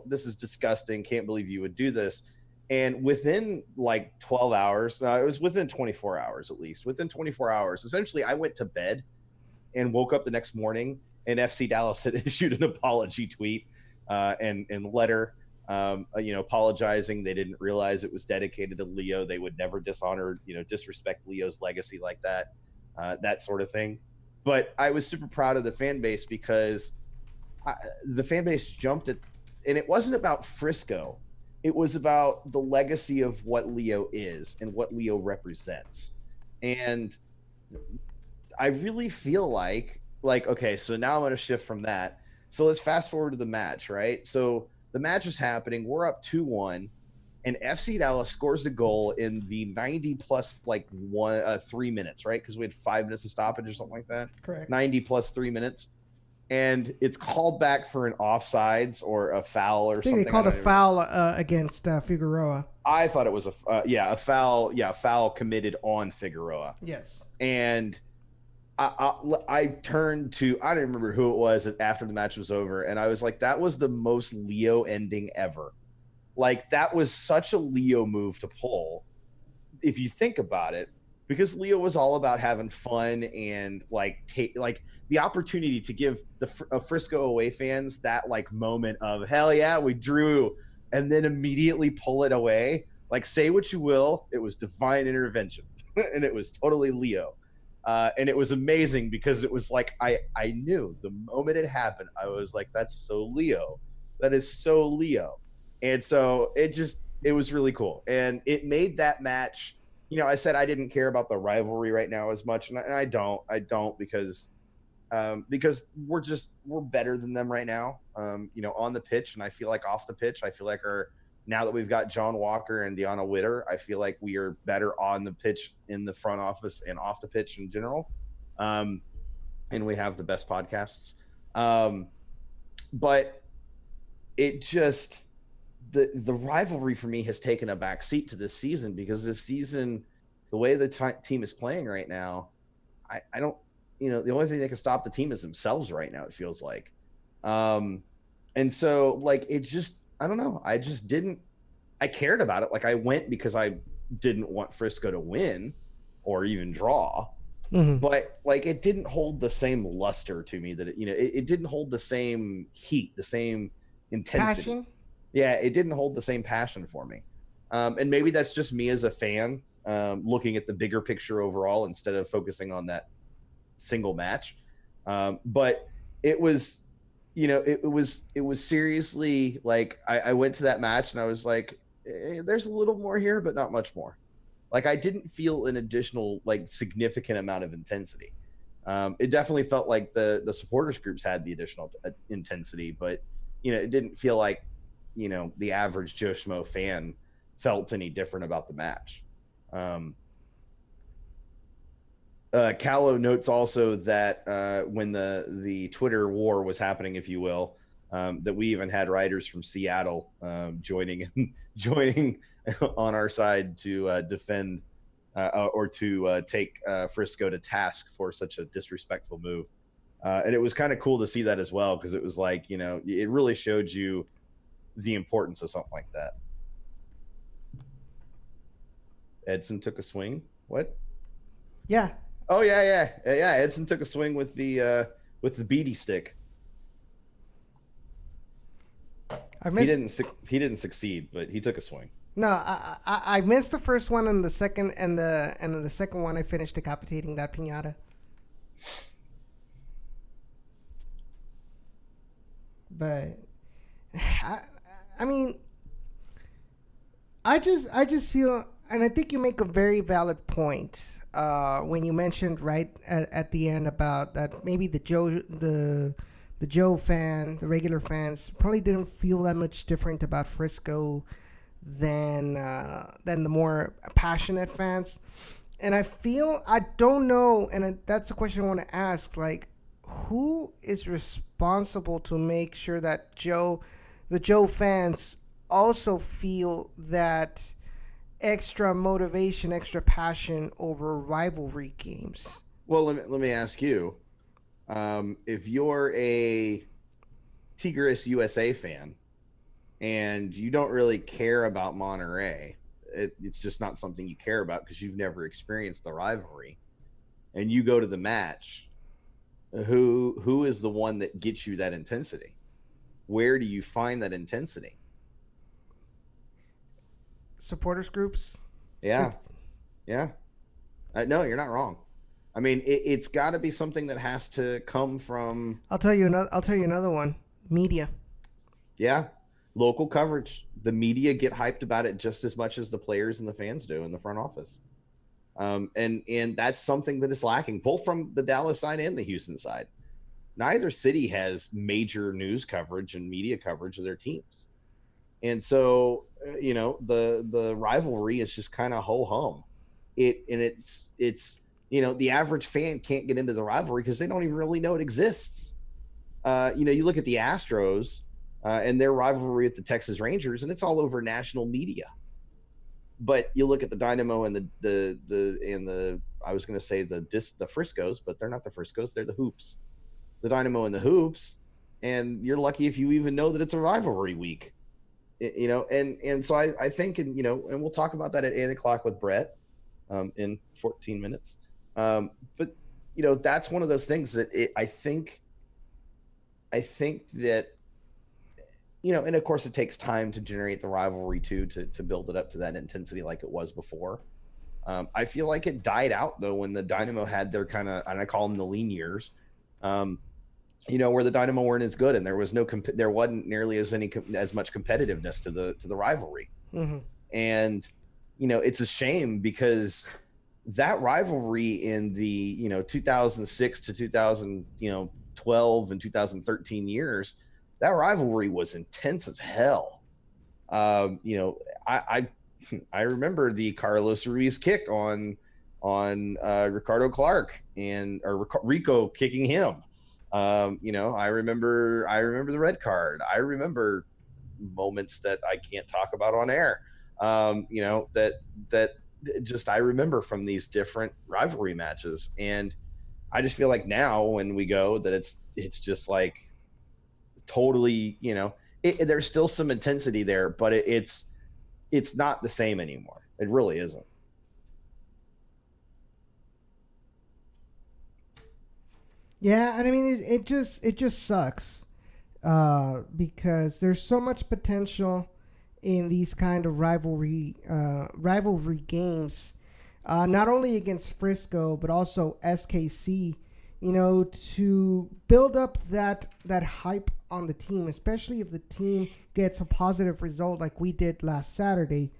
this is disgusting. Can't believe you would do this. And within like 12 hours, it was within 24 hours at least. Within 24 hours, essentially, I went to bed and woke up the next morning, and FC Dallas had issued an apology tweet and letter, apologizing. They didn't realize it was dedicated to Leo. They would never disrespect Leo's legacy like that, that sort of thing. But I was super proud of the fan base because the fan base jumped at, and it wasn't about Frisco. It was about the legacy of what Leo is and what Leo represents. And I really feel like, okay, so now I'm going to shift from that. So let's fast forward to the match, right? So the match is happening. We're up 2-1, and FC Dallas scores a goal in the 90 plus 3 minutes, right? Because we had 5 minutes of stoppage or something like that. Correct. 90 plus 3 minutes. And it's called back for an offsides or a foul or something. I think they called a foul against Figueroa. I thought it was a foul. Yeah, a foul committed on Figueroa. Yes. And I turned to, I don't remember who it was after the match was over, and I was like, that was the most Leo ending ever. Like, that was such a Leo move to pull, if you think about it, because Leo was all about having fun and the opportunity to give the Frisco away fans that moment of, hell yeah, we drew, and then immediately pull it away. Like, say what you will, it was divine intervention and it was totally Leo. And it was amazing because it was like, I knew the moment it happened, I was like, that's so Leo. That is so Leo. And so it was really cool. And it made that match, I said I didn't care about the rivalry right now as much. And I don't because we're better than them right now, on the pitch. And I feel like off the pitch, now that we've got John Walker and Deanna Witter, I feel like we are better on the pitch, in the front office, and off the pitch in general. And we have the best podcasts. But it just, the rivalry for me has taken a back seat to this season, because this season, the way the team is playing right now, I don't, the only thing that can stop the team is themselves right now, it feels like. And so it just, I don't know. I cared about it. I went because I didn't want Frisco to win or even draw, but it didn't hold the same luster to me that it didn't hold the same heat, the same intensity. Passion? Yeah, it didn't hold the same passion for me. And maybe that's just me as a fan, looking at the bigger picture overall instead of focusing on that single match. But it was, it was seriously I went to that match and I was like, there's a little more here, but not much more. I didn't feel an additional significant amount of intensity. It definitely felt like the supporters groups had the additional intensity, but it didn't feel like the average Joe Schmo fan felt any different about the match. Callow notes also that when the Twitter war was happening, if you will, that we even had writers from Seattle joining on our side to defend or to take Frisco to task for such a disrespectful move. And it was kind of cool to see that as well, because it was it really showed you the importance of something like that. Edson took a swing. What? Yeah. Oh yeah. Edson took a swing with the beady stick. He didn't succeed, but he took a swing. No, I missed the first one, and the second, and then the second one I finished decapitating that piñata. But I mean, I just feel, and I think you make a very valid point when you mentioned right at the end about that maybe the Joe fan, the regular fans probably didn't feel that much different about Frisco than the more passionate fans. And I don't know, and that's the question I want to ask, like, who is responsible to make sure that the Joe fans also feel that extra motivation, extra passion over rivalry games? Well, let me ask you, if you're a Tigres USA fan and you don't really care about Monterrey, it's just not something you care about because you've never experienced the rivalry, and you go to the match, who is the one that gets you that intensity? Where do you find that intensity? Supporters groups. Yeah. No, you're not wrong. I mean, it's got to be something that has to come from. I'll tell you another one. Media. Yeah, local coverage. The media get hyped about it just as much as the players and the fans do in the front office. And that's something that is lacking, both from the Dallas side and the Houston side. Neither city has major news coverage and media coverage of their teams. And so, the rivalry is just kind of ho-hum. It's the average fan can't get into the rivalry because they don't even really know it exists. You look at the Astros and their rivalry with the Texas Rangers, and it's all over national media. But you look at the Dynamo and the I was going to say the Friscos, but they're not the Friscos, they're the Hoops. The Dynamo and the Hoops, and you're lucky if you even know that it's a rivalry week. And so I think, and we'll talk about that at 8:00 with Brett in 14 minutes. But that's one of those things that I think that, and of course it takes time to generate the rivalry too, to build it up to that intensity like it was before. I feel like it died out though when the Dynamo had their kind of, and I call them the lean years, where the Dynamo weren't as good and there wasn't nearly as much competitiveness to the rivalry. Mm-hmm. And it's a shame because that rivalry in the 2006 to 2012 and 2013 years, that rivalry was intense as hell. I remember the Carlos Ruiz kick on Ricardo Clark or Rico kicking him. I remember the red card. I remember moments that I can't talk about on air. That just I remember from these different rivalry matches, and I just feel like now when we go that it's just like totally, there's still some intensity there, but it's not the same anymore. It really isn't. Yeah, and I mean it just sucks because there's so much potential in these kind of rivalry games, not only against Frisco but also SKC, to build up that hype on the team, especially if the team gets a positive result like we did last Saturday.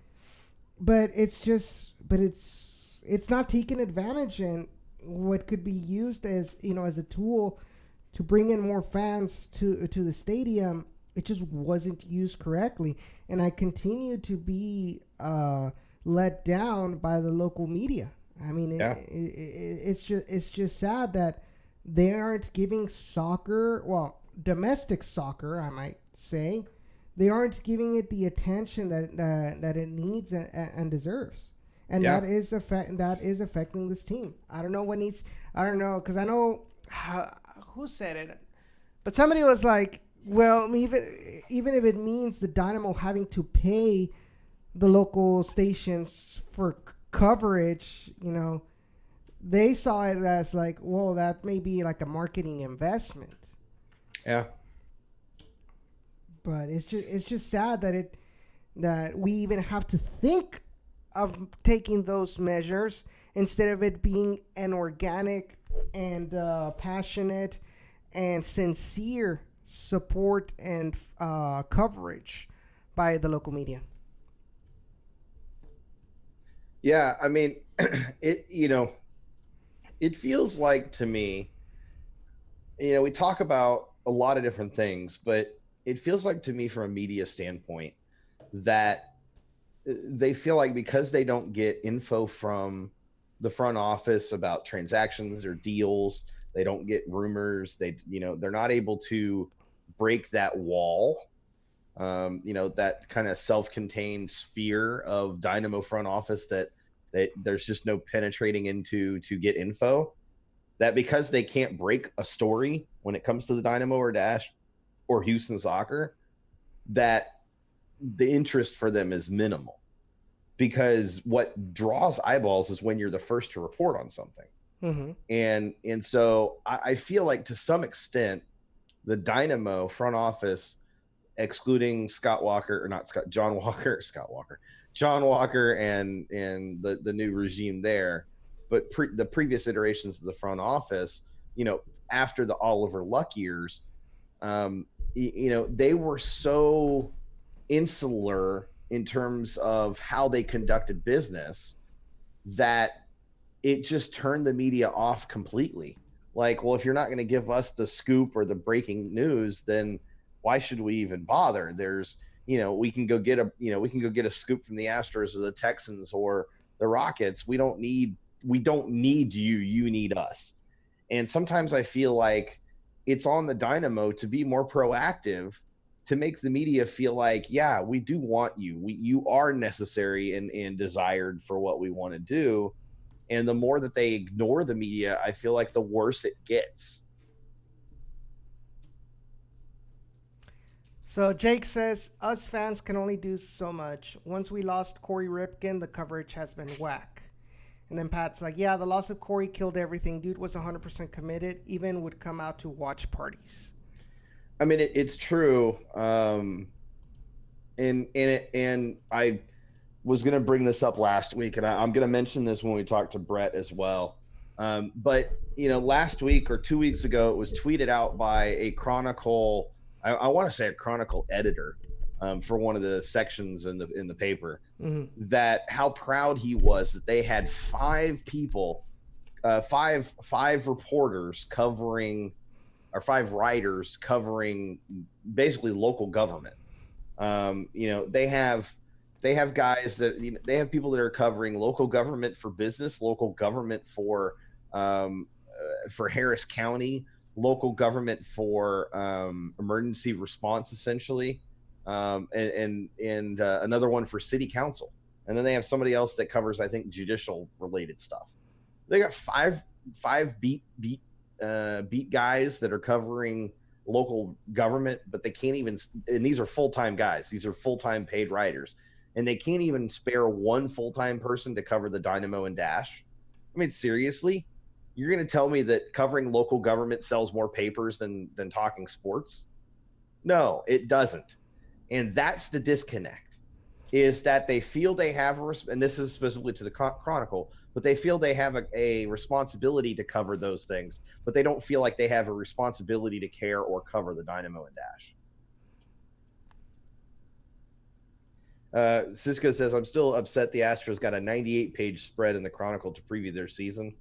But it's not taken advantage in what could be used as as a tool to bring in more fans to the stadium. It just wasn't used correctly, and I continue to be let down by the local media. I mean, it's just sad that they aren't giving domestic soccer, I might say, they aren't giving it the attention that it needs and deserves. And that is affecting this team. I don't know because I know who said it, but somebody was like, well, even if it means the Dynamo having to pay the local stations for coverage, they saw it as like, well, that may be like a marketing investment. Yeah. But it's just sad that we even have to think of taking those measures instead of it being an organic and passionate and sincere support and coverage by the local media. Yeah, I mean, it feels like to me, we talk about a lot of different things, but it feels like to me from a media standpoint that they feel like because they don't get info from the front office about transactions or deals, they don't get rumors, they're not able to break that wall, that kind of self-contained sphere of Dynamo front office that there's just no penetrating into to get info, that because they can't break a story when it comes to the Dynamo or Dash or Houston soccer, that the interest for them is minimal, because what draws eyeballs is when you're the first to report on something. Mm-hmm. And so I feel like to some extent the Dynamo front office, excluding John Walker and the new regime there, but the previous iterations of the front office, after the Oliver Luck years, they were so insular in terms of how they conducted business that it just turned the media off completely. Like, well, if you're not going to give us the scoop or the breaking news, then why should we even bother? There's, we can go get a scoop from the Astros or the Texans or the Rockets. We don't need you. You need us. And sometimes I feel like it's on the Dynamo to be more proactive, to make the media feel like, yeah, we do want you. You are necessary and desired for what we want to do. And the more that they ignore the media, I feel like the worse it gets. So Jake says, us fans can only do so much. Once we lost Corey Ripken, the coverage has been whack. And then Pat's like, yeah, the loss of Corey killed everything. Dude was 100% committed, even would come out to watch parties. I mean, it's true. And I was going to bring this up last week, and I'm going to mention this when we talk to Brett as well. But, last week or 2 weeks ago, it was tweeted out by a Chronicle, I want to say a Chronicle editor, for one of the sections in the paper, mm-hmm. that how proud he was that they had five reporters covering, or five writers covering basically local government. They have guys that, they have people that are covering local government for business, local government for Harris County, local government for emergency response, essentially, and another one for city council, and then they have somebody else that covers, I think, judicial related stuff. They got five beat guys that are covering local government, but they can't even, and these are full-time guys, these are full-time paid writers, and they can't even spare one full-time person to cover the Dynamo and Dash. I mean, seriously, you're going to tell me that covering local government sells more papers than talking sports? No, it doesn't. And that's the disconnect, is that they feel they have, and this is specifically to the Chronicle, but they feel they have a responsibility to cover those things, but they don't feel like they have a responsibility to care or cover the Dynamo and Dash. Cisco says, I'm still upset the Astros got a 98-page spread in the Chronicle to preview their season.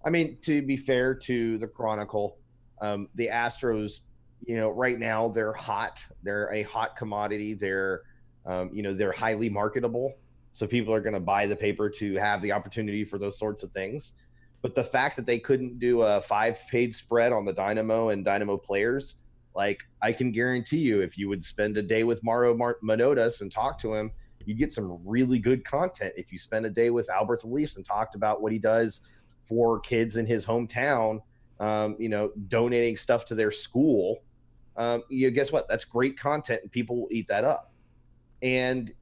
I mean, to be fair to the Chronicle, the Astros, right now they're hot. They're a hot commodity. They're highly marketable. So people are going to buy the paper to have the opportunity for those sorts of things. But the fact that they couldn't do a 5-page spread on the Dynamo and Dynamo players, like, I can guarantee you, if you would spend a day with Mauro Manotas and talk to him, you get some really good content. If you spend a day with Albert Elise and talked about what he does for kids in his hometown, donating stuff to their school, guess what? That's great content, and people will eat that up. And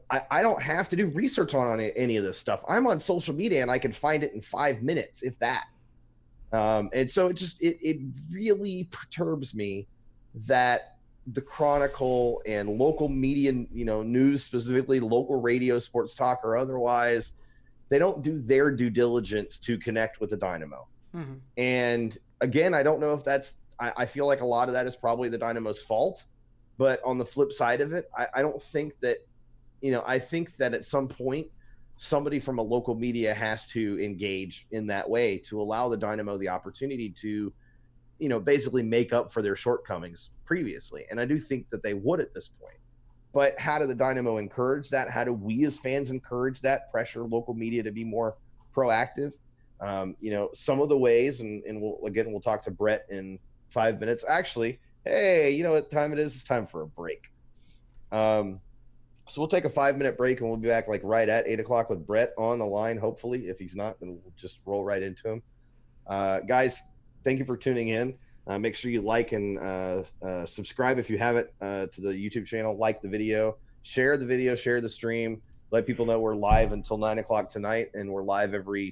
I don't have to do research on any of this stuff. I'm on social media and I can find it in 5 minutes, if that. And so it really perturbs me that the Chronicle and local media, news, specifically local radio, sports talk or otherwise, they don't do their due diligence to connect with the Dynamo. Mm-hmm. And again, I don't know if that's I feel like a lot of that is probably the Dynamo's fault. But on the flip side of it, I don't think that, I think that at some point, somebody from a local media has to engage in that way to allow the Dynamo the opportunity to, basically make up for their shortcomings previously. And I do think that they would at this point. But how do the Dynamo encourage that? How do we as fans encourage that, pressure local media to be more proactive? Some of the ways, and we'll talk to Brett in 5 minutes. Actually, hey, you know what time it is? It's time for a break. So we'll take a 5-minute break, and we'll be back like right at 8:00 with Brett on the line. Hopefully, if he's not, then we'll just roll right into him. Guys, thank you for tuning in. Make sure you like and subscribe if you haven't to the YouTube channel. Like the video, share the stream. Let people know we're live until 9:00 tonight, and we're live every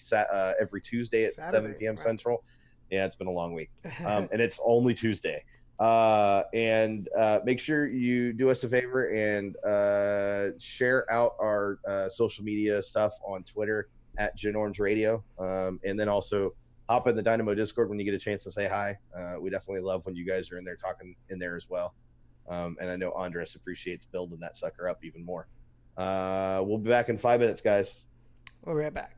Tuesday at Saturday, 7 p.m. right. Central. Yeah, it's been a long week, and it's only Tuesday. And make sure you do us a favor and share out our social media stuff on Twitter at Gen Orange Radio, and then also hop in the Dynamo Discord when you get a chance to say hi. We definitely love when you guys are in there talking in there as well. And I know Andres appreciates building that sucker up even more. We'll be back in 5 minutes, guys. We'll be right back.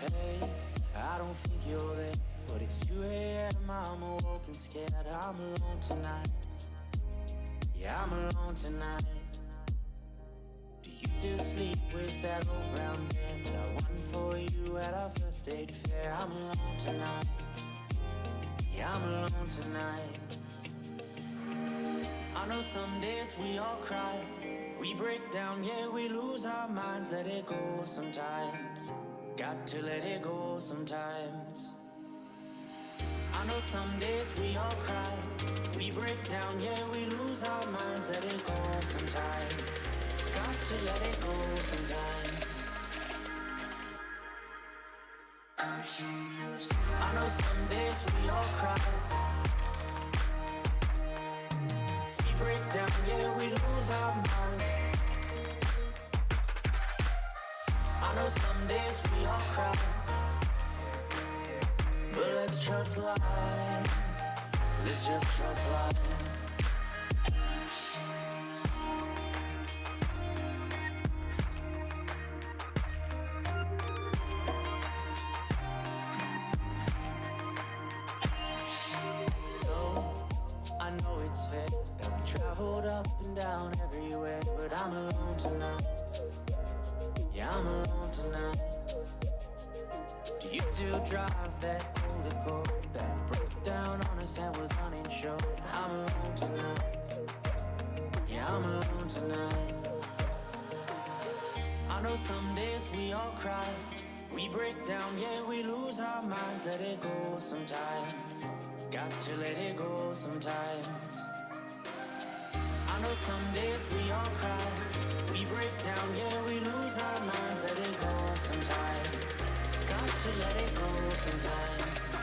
Hey, I don't think you're there, but it's 2 a.m. I'm awoke and scared. I'm alone tonight. Yeah, I'm alone tonight. Do you still sleep with that old brown bed that I won for you at our first date fair? I'm alone tonight. Yeah, I'm alone tonight. I know some days we all cry, we break down, yeah, we lose our minds. Let it go sometimes. Got to let it go sometimes. I know some days we all cry, we break down, yeah, we lose our minds. Let it go sometimes. Got to let it go sometimes. I know some days we all cry, we break down, yeah, we lose our minds. I know some days we all cry, but let's trust life. Let's just trust life. So, I know it's fair that we traveled up and down everywhere, but I'm alone tonight. Yeah, I'm alone tonight. Do you still drive that old Accord that broke down on us and was uninsured? I'm alone tonight. Yeah, I'm alone tonight. I know some days we all cry, we break down, yeah, we lose our minds. Let it go sometimes. Got to let it go sometimes. I know some days we all cry, we break down, yeah, we lose our minds. Let it go sometimes. Got to let it go sometimes.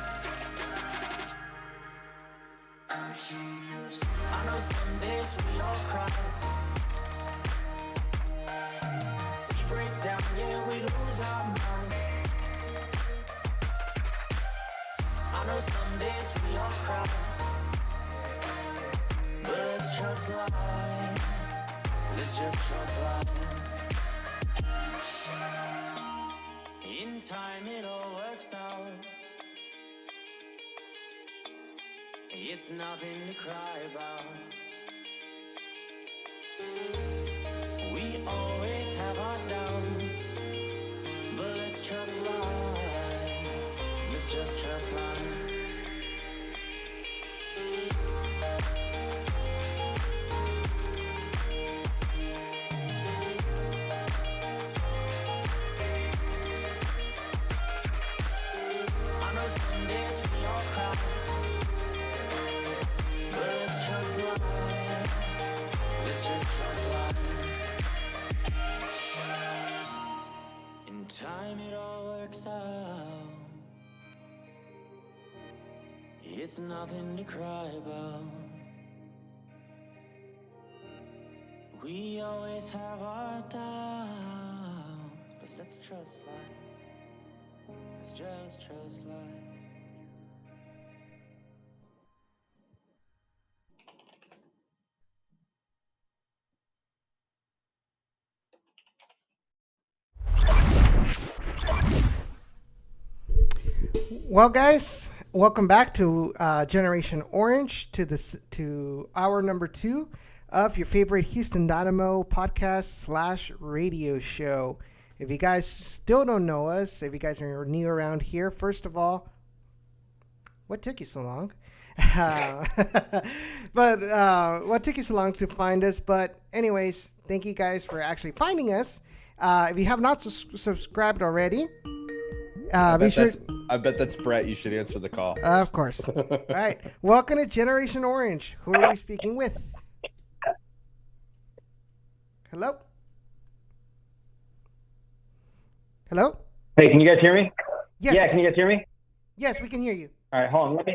I know some days we all cry, we break down, yeah, we lose our minds. I know some days we all cry, but let's trust life. Let's just trust life. In time it all works out. It's nothing to cry about. We always have our doubts, but let's trust life. Let's just trust life. I know some days we all cry, but let's trust life. Let's just trust life. It's nothing to cry about. We always have our doubts, but let's trust life. Let's just trust life. Well, guys, welcome back to Generation Orange, to hour number 2 of your favorite Houston Dynamo podcast / radio show. If you guys still don't know us, if you guys are new around here, first of all, what took you so long? What took you so long to find us? But anyways, thank you guys for actually finding us. If you have not subscribed already, be sure. I bet that's Brett. You should answer the call. Of course. All right. Welcome to Generation Orange. Who are we speaking with? Hello? Hello? Hey, can you guys hear me? Yes. Yeah, can you guys hear me? Yes, we can hear you. All right, hold on.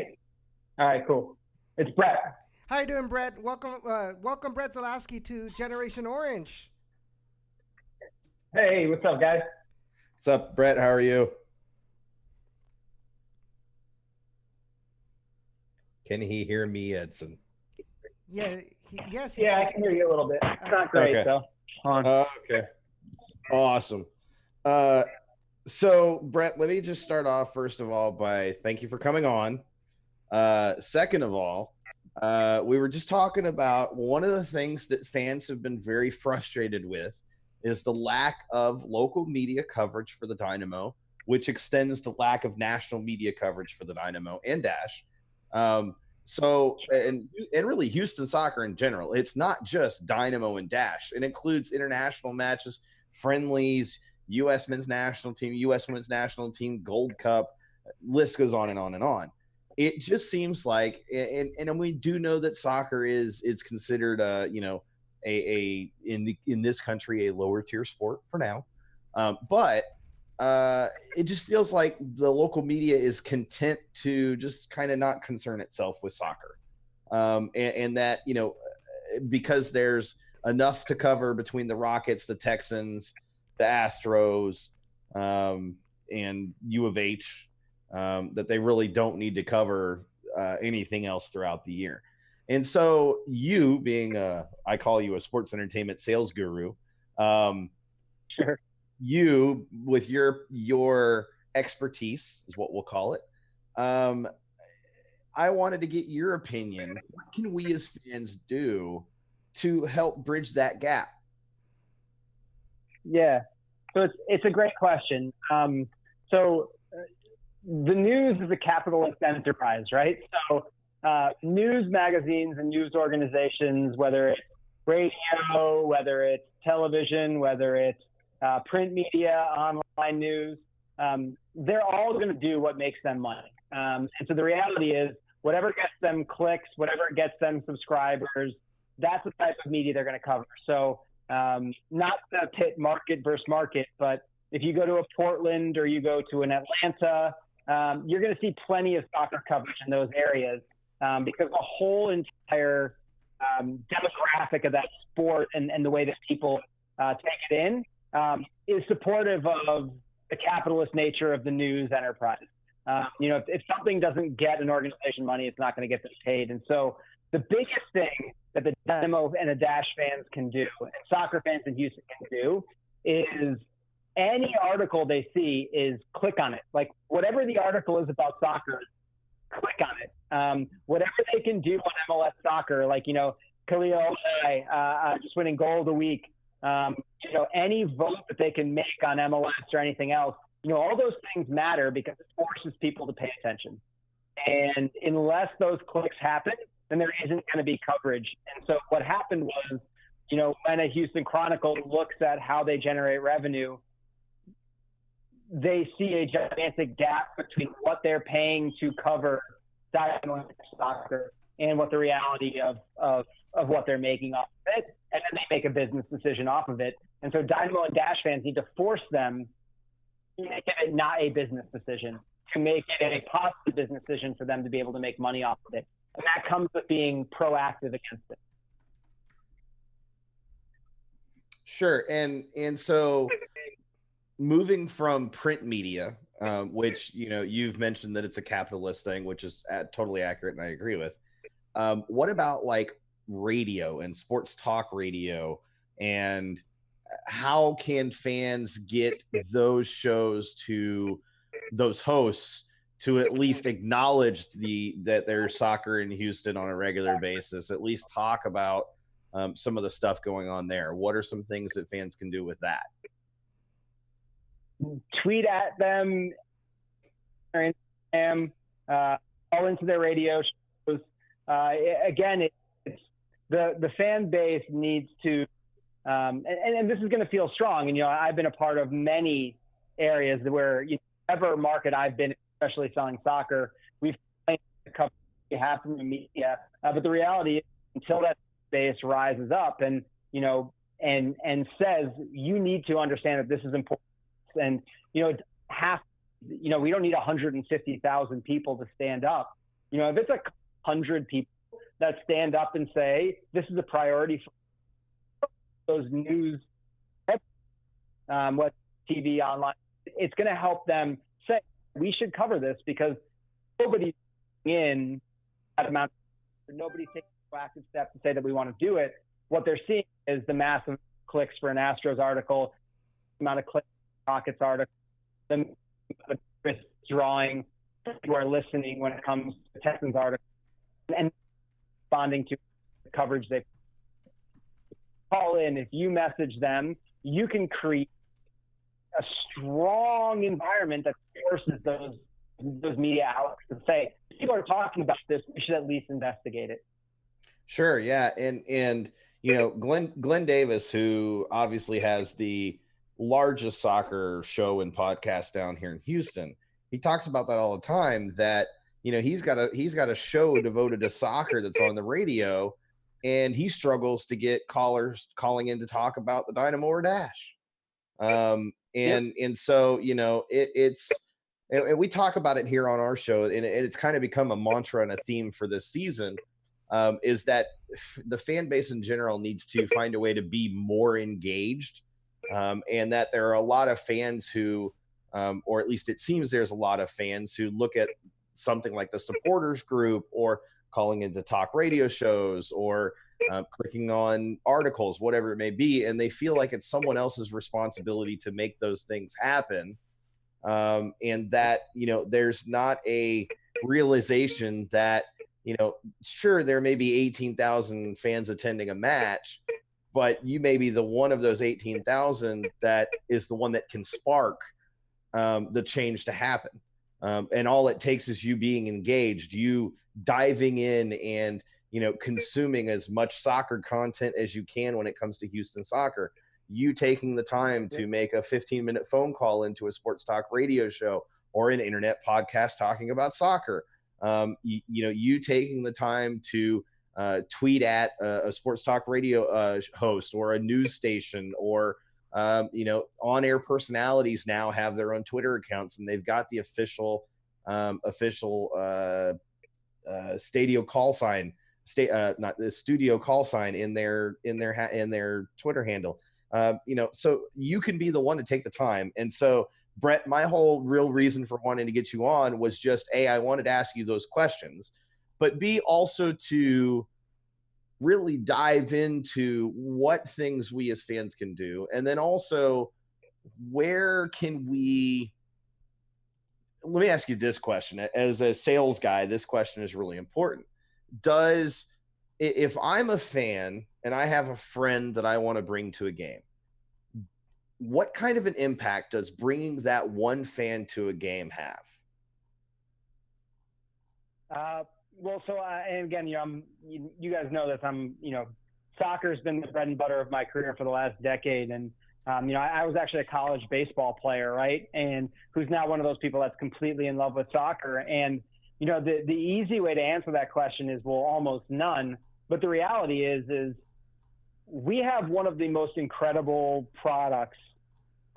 All right, cool. It's Brett. How you doing, Brett? Welcome, Brett Zalaski, to Generation Orange. Hey, what's up, guys? What's up, Brett? How are you? Can he hear me, Edson? Yeah. Yes. Yeah, I can hear you a little bit. It's not great, Okay. though. Hold on. Okay. Awesome. So, Brett, let me just start off, first of all, by thank you for coming on. Second of all, we were just talking about one of the things that fans have been very frustrated with is the lack of local media coverage for the Dynamo, which extends to lack of national media coverage for the Dynamo and Dash. So, and really Houston soccer in general, it's not just Dynamo and Dash. It includes international matches, friendlies, U.S. men's national team, U.S. women's national team, Gold Cup, list goes on and on and on. It just seems like, and we do know that soccer is considered, in this country, a lower tier sport for now. But it just feels like the local media is content to just kind of not concern itself with soccer. And that, because there's enough to cover between the Rockets, the Texans, the Astros, and U of H, that they really don't need to cover anything else throughout the year. And so you being I call you a sports entertainment sales guru, Sure. You with your expertise is what we'll call it. I wanted to get your opinion. What can we as fans do to help bridge that gap? Yeah. So it's a great question. So the news is a capitalist enterprise, right? So news magazines and news organizations, whether it's radio, whether it's television, whether it's print media, online news, they're all going to do what makes them money. And so the reality is whatever gets them clicks, whatever gets them subscribers, that's the type of media they're going to cover. So not the pit market versus market, but if you go to a Portland or you go to an Atlanta, you're going to see plenty of soccer coverage in those areas because the whole entire demographic of that sport and the way that people take it in is supportive of the capitalist nature of the news enterprise. If something doesn't get an organization money, it's not going to get them paid. And so the biggest thing that the Dynamo and the Dash fans can do, and soccer fans in Houston can do, is any article they see is click on it. Like whatever the article is about soccer, click on it. Whatever they can do on MLS soccer, like, Khalil just winning goal of the week, any vote that they can make on MLS or anything else, all those things matter because it forces people to pay attention. And unless those clicks happen, then there isn't going to be coverage. And so what happened was, when a Houston Chronicle looks at how they generate revenue, they see a gigantic gap between what they're paying to cover Dynamo soccer and what the reality of what they're making off of it. And then they make a business decision off of it. And so Dynamo and Dash fans need to force them to make it not a business decision, to make it a positive business decision for them to be able to make money off of it. And that comes with being proactive against it. Sure. And so moving from print media, which, you've mentioned that it's a capitalist thing, which is totally accurate and I agree with. What about like radio and sports talk radio, and how can fans get those shows to those hosts to at least acknowledge that there's soccer in Houston on a regular basis, at least talk about some of the stuff going on there? What are some things that fans can do with that? Tweet at them, or Instagram, all into their radio shows. Again, it's the fan base needs to, and this is going to feel strong. And I've been a part of many areas where whatever market I've been, especially selling soccer, we've covered half from the media. But the reality is, until that base rises up and says you need to understand that this is important, and we don't need 150,000 people to stand up. If it's 100 people that stand up and say this is a priority for those news, what TV, online, it's going to help them say we should cover this, because nobody's in that amount. Nobody's taking a proactive step to say that we want to do it. What they're seeing is the massive clicks for an Astros article, the amount of clicks for a Rockets article, the drawing who are listening when it comes to Texans article, and responding to the coverage they call in. If you message them, you can create a strong environment that forces those media outlets to say, people are talking about this, we should at least investigate it. Sure. Yeah. And Glenn Davis, who obviously has the largest soccer show and podcast down here in Houston, he talks about that all the time, that he's got a show devoted to soccer that's on the radio, and he struggles to get callers calling in to talk about the Dynamo or Dash. And so it's and we talk about it here on our show, and it's kind of become a mantra and a theme for this season, is that the fan base in general needs to find a way to be more engaged, and that there are a lot of fans who, or at least it seems there's a lot of fans who look at something like the supporters group, or calling into talk radio shows, or clicking on articles, whatever it may be, and they feel like it's someone else's responsibility to make those things happen, and that there's not a realization that sure, there may be 18,000 fans attending a match, but you may be the one of those 18,000 that is the one that can spark the change to happen. And all it takes is you being engaged, you diving in and consuming as much soccer content as you can when it comes to Houston soccer, you taking the time to make a 15-minute phone call into a sports talk radio show or an internet podcast talking about soccer. You taking the time to tweet at a sports talk radio host or a news station, or on-air personalities now have their own Twitter accounts, and they've got the official studio call sign in their Twitter handle. So you can be the one to take the time. And so, Brett, my whole real reason for wanting to get you on was just, A, I wanted to ask you those questions, but B, also to really dive into what things we as fans can do. And then also, where can we – let me ask you this question. As a sales guy, this question is really important. If I'm a fan and I have a friend that I want to bring to a game, what kind of an impact does bringing that one fan to a game have? And again, you guys know this. Soccer's been the bread and butter of my career for the last decade. And, I was actually a college baseball player, right? And who's now one of those people that's completely in love with soccer. And, the easy way to answer that question is, well, almost none. But the reality is we have one of the most incredible products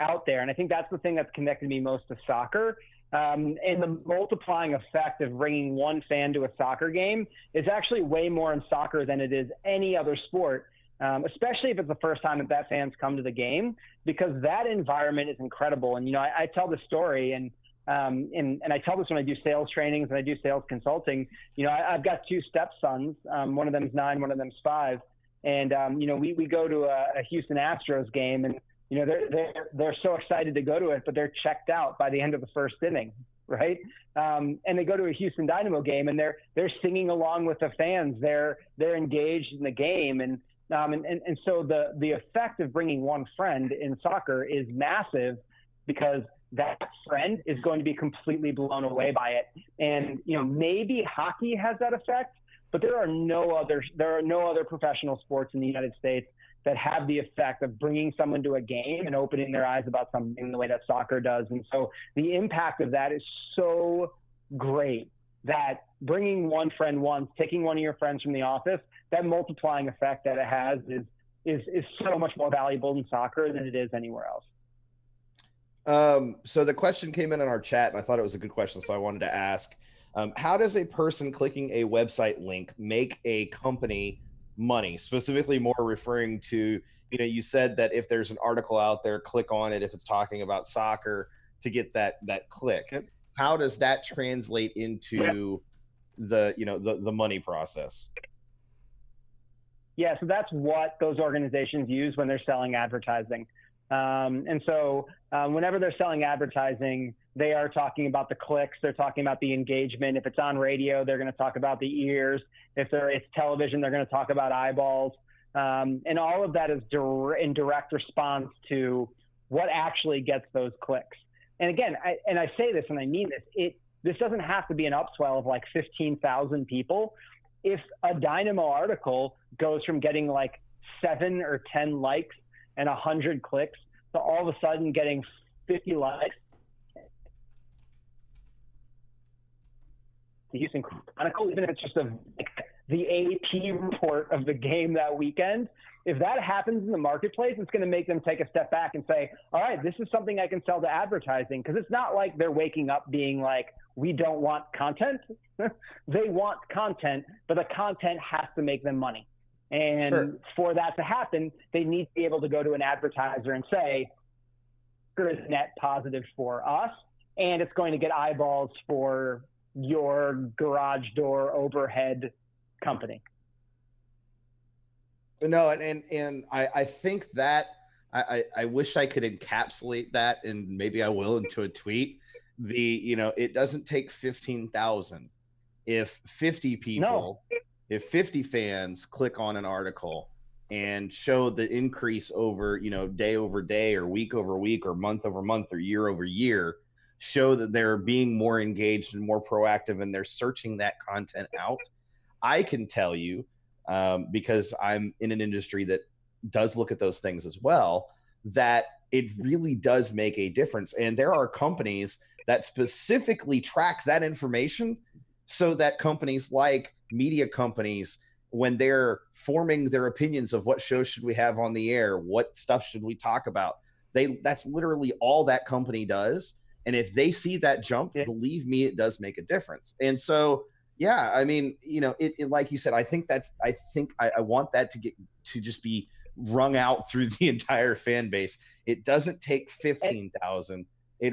out there. And I think that's the thing that's connected me most to soccer And the multiplying effect of bringing one fan to a soccer game is actually way more in soccer than it is any other sport, especially if it's the first time that fan's come to the game, because that environment is incredible. And, I tell this story and I tell this when I do sales trainings and I do sales consulting. I've got two stepsons. One of them is 9, one of them is 5. And, we go to a Houston Astros game, and, they're so excited to go to it, but they're checked out by the end of the first inning, right? And they go to a Houston Dynamo game, and they're singing along with the fans. They're engaged in the game, and so the effect of bringing one friend in soccer is massive, because that friend is going to be completely blown away by it. And maybe hockey has that effect, but there are no other professional sports in the United States that have the effect of bringing someone to a game and opening their eyes about something the way that soccer does. And so the impact of that is so great, that bringing one friend once, taking one of your friends from the office, that multiplying effect that it has is so much more valuable in soccer than it is anywhere else. So the question came in on our chat, and I thought it was a good question, so I wanted to ask, how does a person clicking a website link make a company money? Specifically, more referring to, you said that if there's an article out there, click on it if it's talking about soccer to get that click. Yep. How does that translate into the money process? Yeah, so that's what those organizations use when they're selling advertising. And so whenever they're selling advertising, they are talking about the clicks. They're talking about the engagement. If it's on radio, they're going to talk about the ears. If it's television, they're going to talk about eyeballs. And all of that is in direct response to what actually gets those clicks. And again, I say this and I mean this, this doesn't have to be an upswell of like 15,000 people. If a Dynamo article goes from getting like 7 or 10 likes and 100 clicks to all of a sudden getting 50 likes, the Houston Chronicle, even if it's just the AP report of the game that weekend, if that happens in the marketplace, it's going to make them take a step back and say, all right, this is something I can sell to advertising. Because it's not like they're waking up being like, we don't want content. They want content, but the content has to make them money. And Sure. For that to happen, they need to be able to go to an advertiser and say, here is net positive for us, and it's going to get eyeballs for your garage door overhead company. No, and I think that I wish I could encapsulate that, and maybe I will, into a tweet. It doesn't take 15,000. If 50 people, if 50 fans click on an article and show the increase over, day over day or week over week or month over month or year over year, show that they're being more engaged and more proactive and they're searching that content out, I can tell you, because I'm in an industry that does look at those things as well, that it really does make a difference. And there are companies that specifically track that information so that companies like media companies, when they're forming their opinions of what shows should we have on the air, what stuff should we talk about, that's literally all that company does. And if they see that jump, believe me, it does make a difference. And so, yeah, I mean, it like you said, I think I want that to just be wrung out through the entire fan base. It doesn't take 15,000. It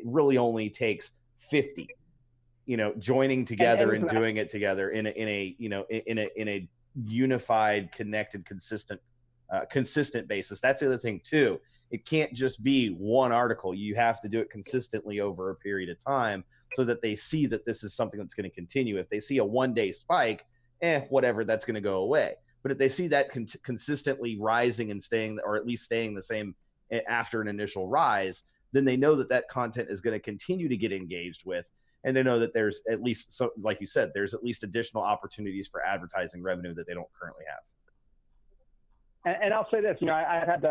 really only takes 50, joining together and doing it together in a unified, connected, consistent basis. That's the other thing too. It can't just be one article. You have to do it consistently over a period of time so that they see that this is something that's going to continue. If they see a one-day spike, whatever, that's going to go away. But if they see that consistently rising and staying, or at least staying the same after an initial rise, then they know that content is going to continue to get engaged with. And they know that there's at least, so like you said, there's at least additional opportunities for advertising revenue that they don't currently have. And I'll say this, I've had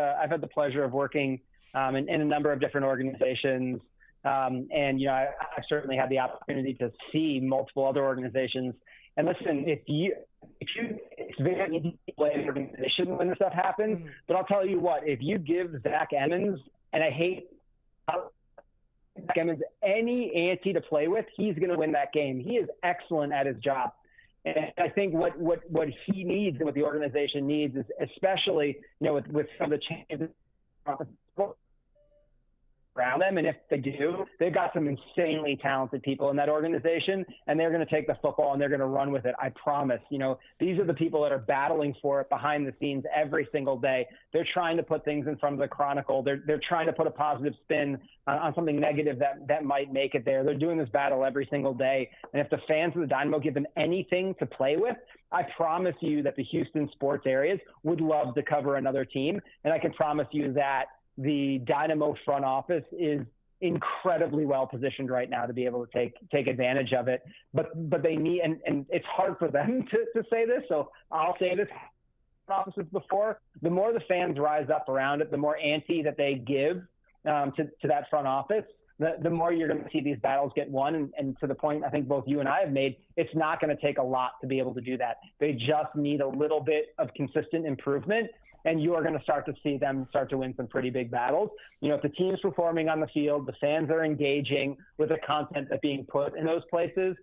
the pleasure of working in a number of different organizations. And I certainly had the opportunity to see multiple other organizations. And listen, it's very easy to play an organization when this stuff happens. But I'll tell you what, if you give Zach Emmons, and I hate Given any ante to play with, he's going to win that game. He is excellent at his job. And I think what he needs and what the organization needs is, especially, with some of the changes around them. And if they do, they've got some insanely talented people in that organization, and they're going to take the football and they're going to run with it. I promise. These are the people that are battling for it behind the scenes every single day. They're trying to put things in front of the Chronicle. They're trying to put a positive spin on something negative that might make it there. They're doing this battle every single day. And if the fans of the Dynamo give them anything to play with, I promise you that the Houston sports areas would love to cover another team. And I can promise you that the Dynamo front office is incredibly well positioned right now to be able to take advantage of it. But they need, and it's hard for them to say this, so I'll say this offices before, the more the fans rise up around it, the more ante that they give to that front office, the more you're going to see these battles get won. And to the point I think both you and I have made, it's not going to take a lot to be able to do that. They just need a little bit of consistent improvement, and you are going to start to see them start to win some pretty big battles. If the team's performing on the field, the fans are engaging with the content that's being put in those places,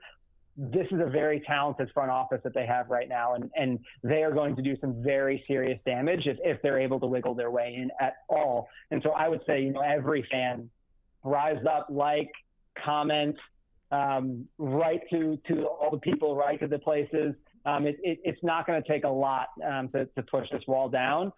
this is a very talented front office that they have right now, and they are going to do some very serious damage if they're able to wiggle their way in at all. And so I would say, every fan, rise up, comment, write to all the people, write to the places. It's not going to take a lot to push this wall down,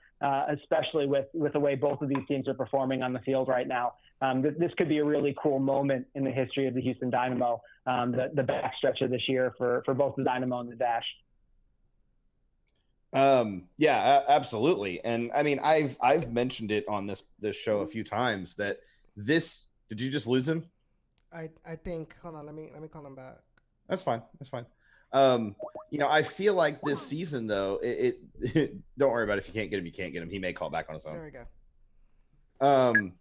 especially with the way both of these teams are performing on the field right now. This could be a really cool moment in the history of the Houston Dynamo, the backstretch of this year for both the Dynamo and the Dash. Yeah, absolutely. And I mean, I've mentioned it on this show a few times that this. Did you just lose him? I think. Hold on. Let me call him back. That's fine. I feel like this season, though, it don't worry about it. If you can't get him, you can't get him. He may call back on his own. There we go.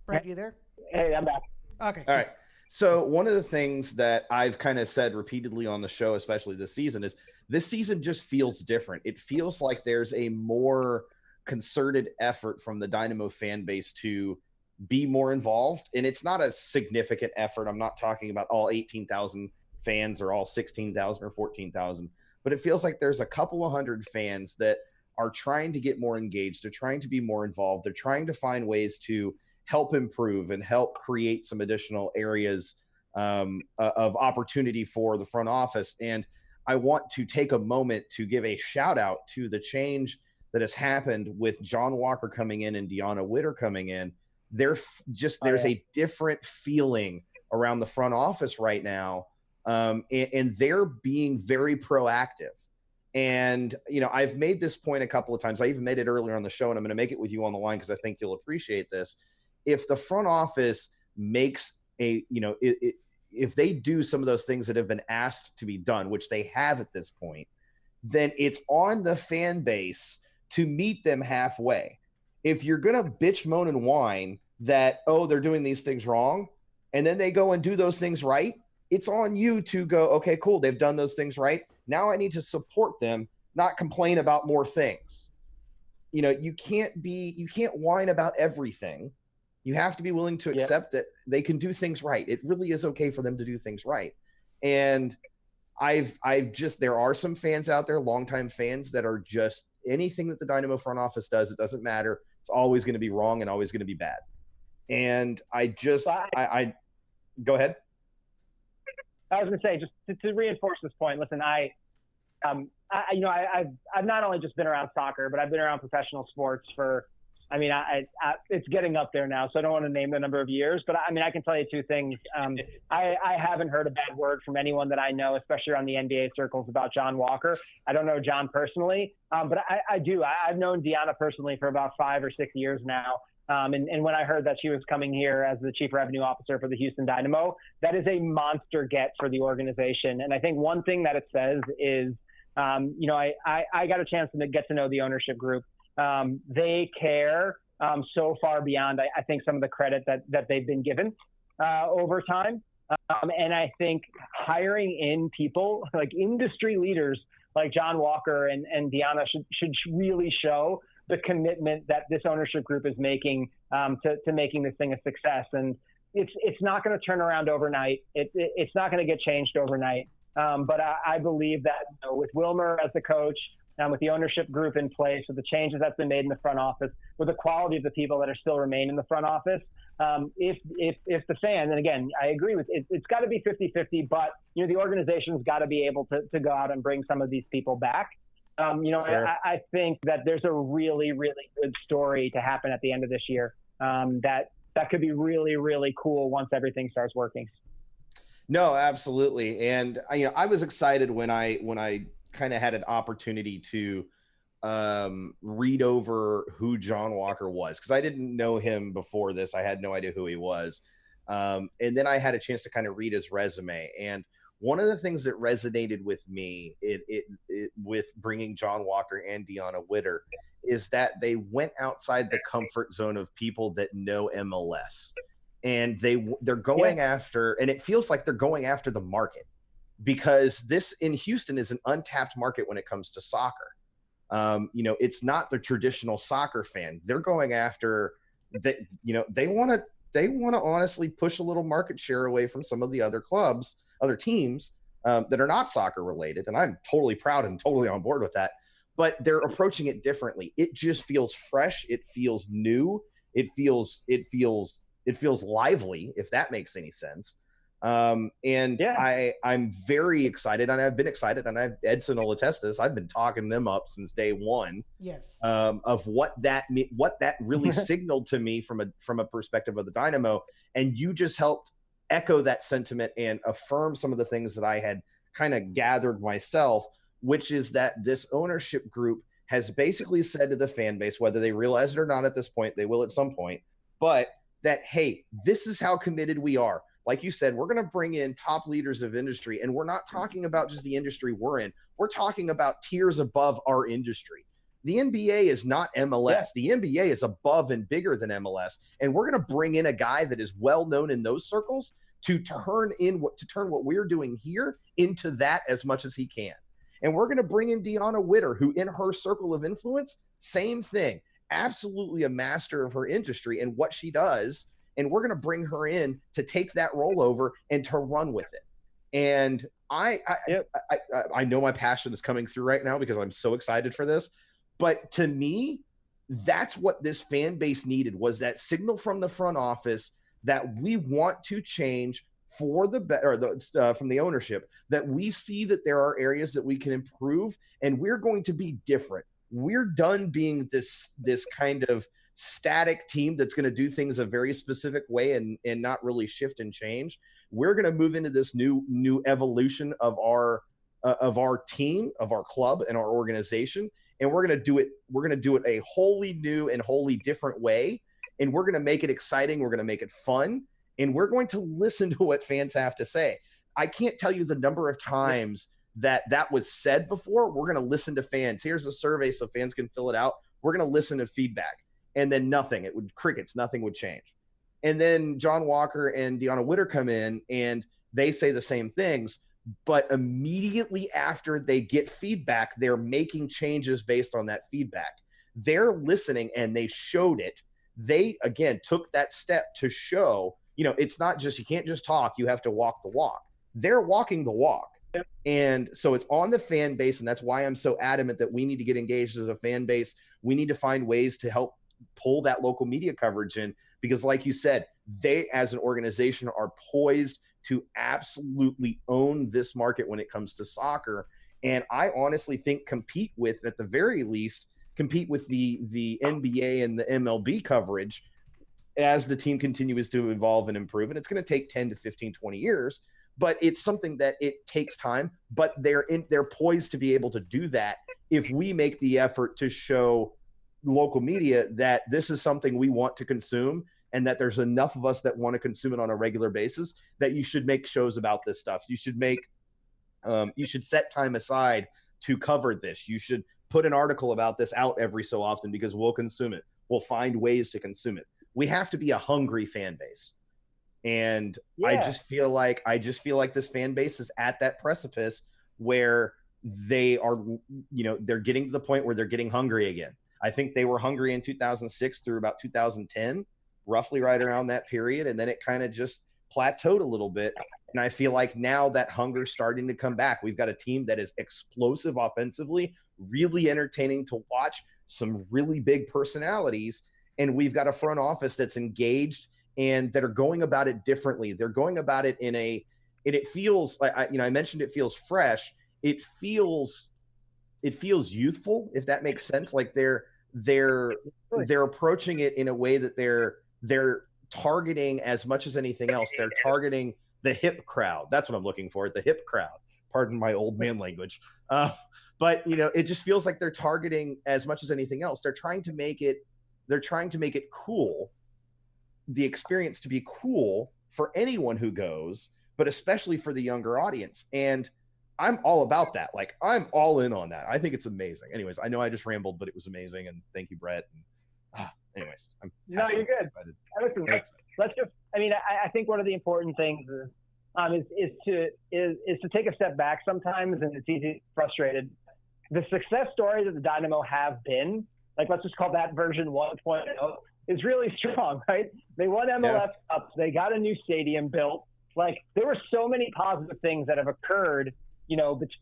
Brad, you there? Hey, I'm back. Okay. All right. So one of the things that I've kind of said repeatedly on the show, especially this season, is this season just feels different. It feels like there's a more concerted effort from the Dynamo fan base to be more involved. And it's not a significant effort. I'm not talking about all 18,000 fans or all 16,000 or 14,000, but it feels like there's a couple of hundred fans that are trying to get more engaged. They're trying to be more involved. They're trying to find ways to help improve and help create some additional areas of opportunity for the front office. And I want to take a moment to give a shout out to the change that has happened with John Walker coming in and Deanna Witter coming in. There's a different feeling around the front office right now. And they're being very proactive. And, I've made this point a couple of times. I even made it earlier on the show, and I'm going to make it with you on the line because I think you'll appreciate this. If the front office makes if they do some of those things that have been asked to be done, which they have at this point, then it's on the fan base to meet them halfway. If you're going to bitch, moan, and whine that, they're doing these things wrong, and then they go and do those things right, it's on you to go, okay, cool, they've done those things right. Now I need to support them, not complain about more things. You can't whine about everything. You have to be willing to accept that they can do things right. It really is okay for them to do things right. And there are some fans out there, longtime fans, that are just anything that the Dynamo front office does, it doesn't matter. It's always going to be wrong and always going to be bad. And I go ahead. I was going to say, just to reinforce this point, listen, I've not only just been around soccer, but I've been around professional sports for, it's getting up there now, so I don't want to name the number of years, but I can tell you two things. I haven't heard a bad word from anyone that I know, especially around the NBA circles, about John Walker. I don't know John personally, but I do. I've known Deanna personally for about 5 or 6 years now. And when I heard that she was coming here as the chief revenue officer for the Houston Dynamo, that is a monster get for the organization. And I think one thing that it says is, I got a chance to get to know the ownership group. They care so far beyond, I think, some of the credit that they've been given over time. And I think hiring in people like industry leaders like John Walker and Deanna should really show the commitment that this ownership group is making to making this thing a success. And it's not going to turn around overnight. It's not going to get changed overnight. But I believe that with Wilmer as the coach, and with the ownership group in place, with the changes that's been made in the front office, with the quality of the people that are still remain in the front office, if the fans, and again, I agree with it, it's got to be 50-50, but the organization's got to be able to go out and bring some of these people back. Sure. I think that there's a really, really good story to happen at the end of this year. That could be really, really cool once everything starts working. No, absolutely. And I was excited when I kind of had an opportunity to read over who John Walker was, because I didn't know him before this. I had no idea who he was. And then I had a chance to kind of read his resume. And one of the things that resonated with me with bringing John Walker and Deanna Witter is that they went outside the comfort zone of people that know MLS. And they're going after, and it feels like they're going after the market, because this in Houston is an untapped market when it comes to soccer. It's not the traditional soccer fan. They're going after they want to honestly push a little market share away from some of the other clubs, other teams that are not soccer related. And I'm totally proud and totally on board with that, but they're approaching it differently. It just feels fresh. It feels new. It feels lively, if that makes any sense. I'm very excited, and I've been excited, and Edson will attest to this. I've been talking them up since day one. Yes. Of what that really signaled to me from a perspective of the Dynamo, and you just helped echo that sentiment and affirm some of the things that I had kind of gathered myself, which is that this ownership group has basically said to the fan base, whether they realize it or not at this point, they will at some point, but that, hey, this is how committed we are. Like you said, we're going to bring in top leaders of industry, and we're not talking about just the industry we're in. We're talking about tiers above our industry. The NBA is not MLS. Yeah. The NBA is above and bigger than MLS, and we're going to bring in a guy that is well known in those circles to turn what we're doing here into that as much as he can. And we're going to bring in Deanna Witter, who in her circle of influence, same thing, absolutely a master of her industry and what she does. And we're going to bring her in to take that role over and to run with it. And I know my passion is coming through right now because I'm so excited for this. But to me, that's what this fan base needed, was that signal from the front office that we want to change for the better, from the ownership, that we see that there are areas that we can improve, and we're going to be different. We're done being this kind of static team that's going to do things a very specific way and not really shift and change. We're going to move into this new evolution of our team, of our club, and our organization, and we're going to do it a wholly new and wholly different way, and we're going to make it exciting. We're going to make it fun, and we're going to listen to what fans have to say. I can't tell you the number of times that was said before. We're going to listen to fans. Here's a survey so fans can fill it out. We're going to listen to feedback. And then nothing. Nothing would change. And then John Walker and Deanna Witter come in and they say the same things, but immediately after they get feedback, they're making changes based on that feedback. They're listening, and they showed it. They, again, took that step to show, it's not just, you can't just talk, you have to walk the walk. They're walking the walk. And so it's on the fan base, and that's why I'm so adamant that we need to get engaged as a fan base. We need to find ways to help pull that local media coverage in, because like you said, they as an organization are poised to absolutely own this market when it comes to soccer. And I honestly think at the very least, compete with the NBA and the MLB coverage as the team continues to evolve and improve. And it's going to take 10 to 15, 20 years, but it's something that it takes time, but they're poised to be able to do that if we make the effort to show local media that this is something we want to consume, and that there's enough of us that want to consume it on a regular basis, that you should make shows about this stuff. You should set time aside to cover this. You should put an article about this out every so often, because we'll consume it. We'll find ways to consume it. We have to be a hungry fan base. And I just feel like this fan base is at that precipice where they are, they're getting to the point where they're getting hungry again. I think they were hungry in 2006 through about 2010, roughly right around that period. And then it kind of just plateaued a little bit. And I feel like now that hunger's starting to come back. We've got a team that is explosive offensively, really entertaining to watch, some really big personalities. And we've got a front office that's engaged and that are going about it differently. They're going about it and it feels like, I mentioned it feels fresh. It feels youthful, if that makes sense. Like they're approaching it in a way that they're targeting as much as anything else. They're targeting the hip crowd. That's what I'm looking for. The hip crowd. Pardon my old man language. But it just feels like they're targeting as much as anything else. They're trying to make it cool, the experience to be cool for anyone who goes, but especially for the younger audience. And I'm all about that. Like, I'm all in on that. I think it's amazing. Anyways, I know I just rambled, but it was amazing. And thank you, Brett. And, anyways, no, you're good. Listen, let's just, I think one of the important things is to take a step back sometimes, and it's easy to be frustrated. The success stories that the Dynamo have been, like, let's just call that version 1.0, is really strong, right? They won MLS Cups. They got a new stadium built. Like, there were so many positive things that have occurred,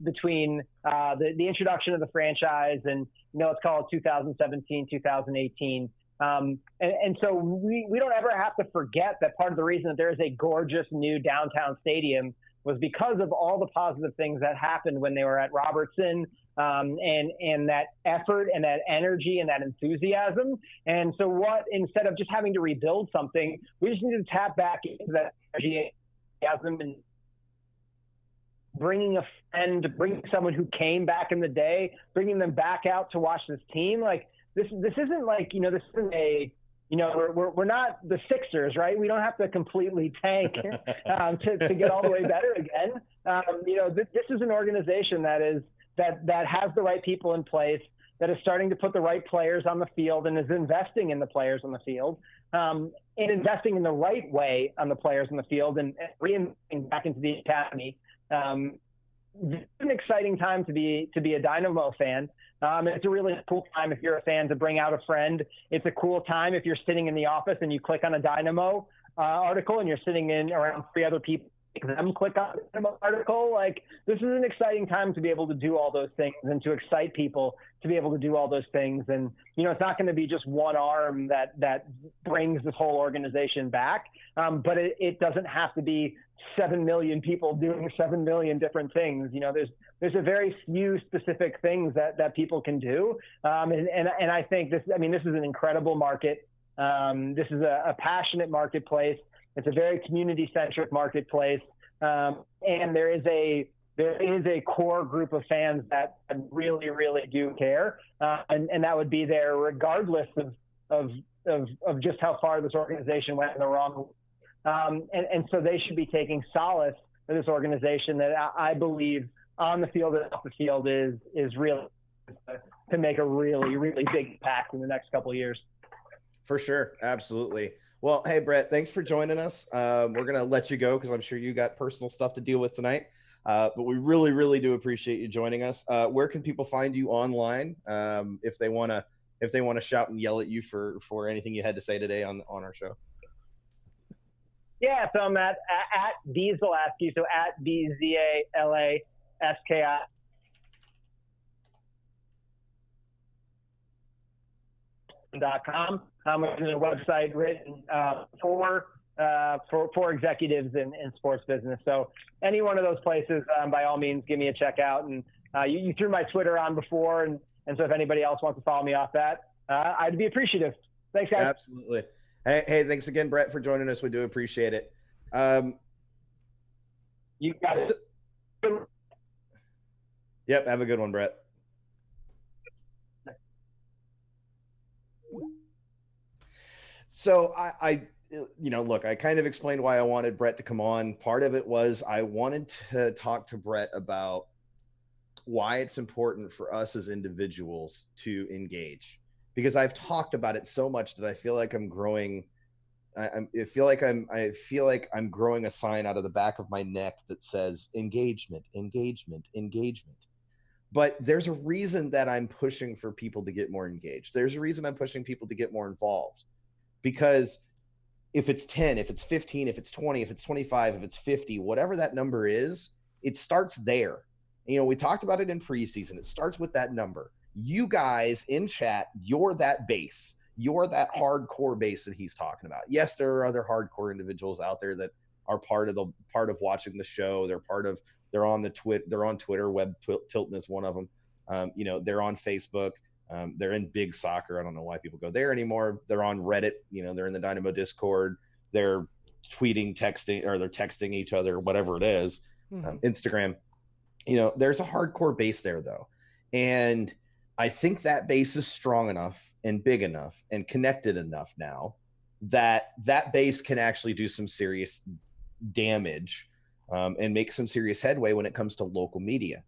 between the introduction of the franchise and, let's call it 2017, 2018. And so we don't ever have to forget that part of the reason that there is a gorgeous new downtown stadium was because of all the positive things that happened when they were at Robertson, and that effort and that energy and that enthusiasm. And so instead of just having to rebuild something, we just need to tap back into that energy and bringing a friend, bringing someone who came back in the day, bringing them back out to watch this team. Like, this isn't like, this isn't a, we're not the Sixers, right? We don't have to completely tank to get all the way better again. This is an organization that has the right people in place, that is starting to put the right players on the field and is investing in the players on the field, and investing in the right way on the players on the field and reinvesting back into the academy. It's an exciting time to be a Dynamo fan. It's a really cool time if you're a fan to bring out a friend. It's a cool time if you're sitting in the office and you click on a Dynamo article and you're sitting in around 3 other people, make them click on the Dynamo article. Like, this is an exciting time to be able to do all those things and to excite people to be able to do all those things. And, it's not going to be just one arm that brings this whole organization back. But it doesn't have to be 7 million people doing 7 million different things. There's a very few specific things that people can do. And I think this is an incredible market. This is a passionate marketplace. It's a very community-centric marketplace. And there is a core group of fans that really, really do care. And that would be there regardless of just how far this organization went in the wrong. And so they should be taking solace in this organization that I believe on the field and off the field is really to make a really, really big impact in the next couple of years. For sure. Absolutely. Well, hey, Brett, thanks for joining us. We're going to let you go because I'm sure you got personal stuff to deal with tonight. But we really, really do appreciate you joining us. Where can people find you online if they want to shout and yell at you for anything you had to say today on our show? Yeah, so I'm at Dieselaski, so at DZALASKI. .com. Which is a website written for executives in sports business. So any one of those places, by all means, give me a check out. And you threw my Twitter on before, and so if anybody else wants to follow me off that, I'd be appreciative. Thanks, guys. Absolutely. Hey, thanks again, Brett, for joining us. We do appreciate it. You got it. Yep. Have a good one, Brett. So I look, I kind of explained why I wanted Brett to come on. Part of it was I wanted to talk to Brett about why it's important for us as individuals to engage, because I've talked about it so much that I feel like I'm growing. I feel like I'm growing a sign out of the back of my neck that says engagement, engagement, engagement. But there's a reason that I'm pushing for people to get more engaged. There's a reason I'm pushing people to get more involved, because if it's 10, if it's 15, if it's 20, if it's 25, if it's 50, whatever that number is, it starts there. You know, we talked about it in preseason. It starts with that number. You guys in chat, you're that base. You're that hardcore base that he's talking about. Yes, there are other hardcore individuals out there that are part of watching the show. They're on Twitter. Web Tilton is one of them. You know, they're on Facebook. They're in big soccer. I don't know why people go there anymore. They're on Reddit. You know, they're in the Dynamo Discord. They're tweeting, texting, or they're texting each other, whatever it is. Instagram. You know, there's a hardcore base there though. And I think that base is strong enough and big enough and connected enough now that that base can actually do some serious damage and make some serious headway when it comes to local media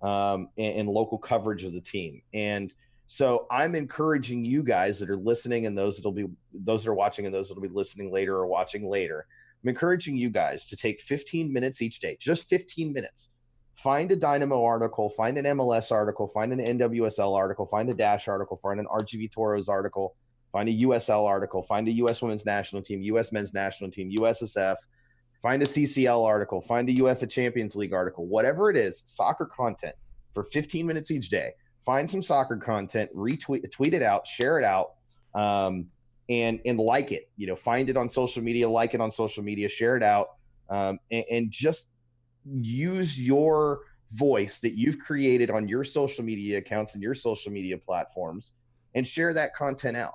and local coverage of the team. And so I'm encouraging you guys that are listening, and those that are watching and those that will be listening later or watching later, I'm encouraging you guys to take 15 minutes each day, just 15 minutes. Find a Dynamo article, find an MLS article, find an NWSL article, find a Dash article, find an RGV Toros article, find a USL article, find a US Women's National Team, US Men's National Team, USSF, find a CCL article, find a UEFA Champions League article, whatever it is, soccer content for 15 minutes each day. Find some soccer content, tweet it out, share it out, and like it. You know, find it on social media, like it on social media, share it out, and just use your voice that you've created on your social media accounts and your social media platforms and share that content out.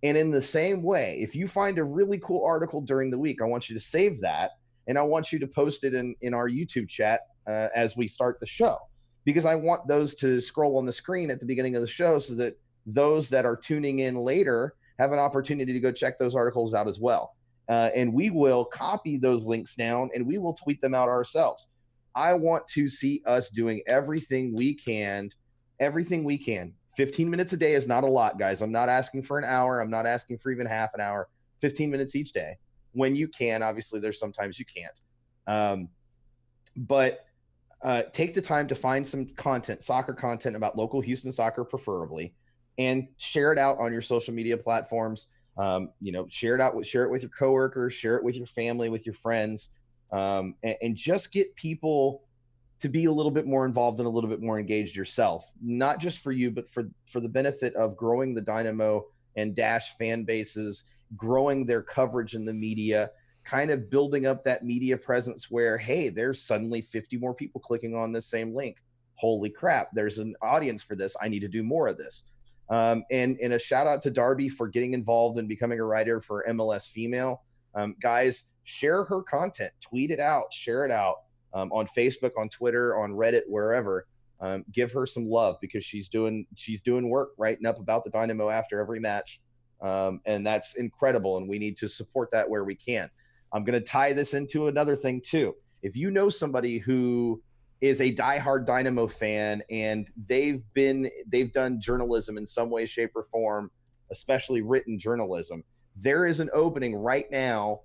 And in the same way, if you find a really cool article during the week, I want you to save that and I want you to post it in our YouTube chat as we start the show, because I want those to scroll on the screen at the beginning of the show so that those that are tuning in later have an opportunity to go check those articles out as well. And we will copy those links down and we will tweet them out ourselves. I want to see us doing everything we can. 15 minutes a day is not a lot, guys. I'm not asking for an hour. I'm not asking for even half an hour. 15 minutes each day when you can. Obviously, there's sometimes you can't. But take the time to find some content, soccer content about local Houston soccer preferably, and share it out on your social media platforms. You know, share it with your coworkers, share it with your family, with your friends. And just get people to be a little bit more involved and a little bit more engaged yourself, not just for you, but for the benefit of growing the Dynamo and Dash fan bases, growing their coverage in the media, kind of building up that media presence where, hey, there's suddenly 50 more people clicking on this same link. Holy crap, there's an audience for this. I need to do more of this. And a shout out to Darby for getting involved and becoming a writer for MLS Female. Guys, share her content, tweet it out, share it out on Facebook, on Twitter, on Reddit, wherever. Give her some love because she's doing work writing up about the Dynamo after every match. And that's incredible. And we need to support that where we can. I'm going to tie this into another thing too. If you know somebody who is a diehard Dynamo fan and they've done journalism in some way, shape, or form, especially written journalism, there is an opening right now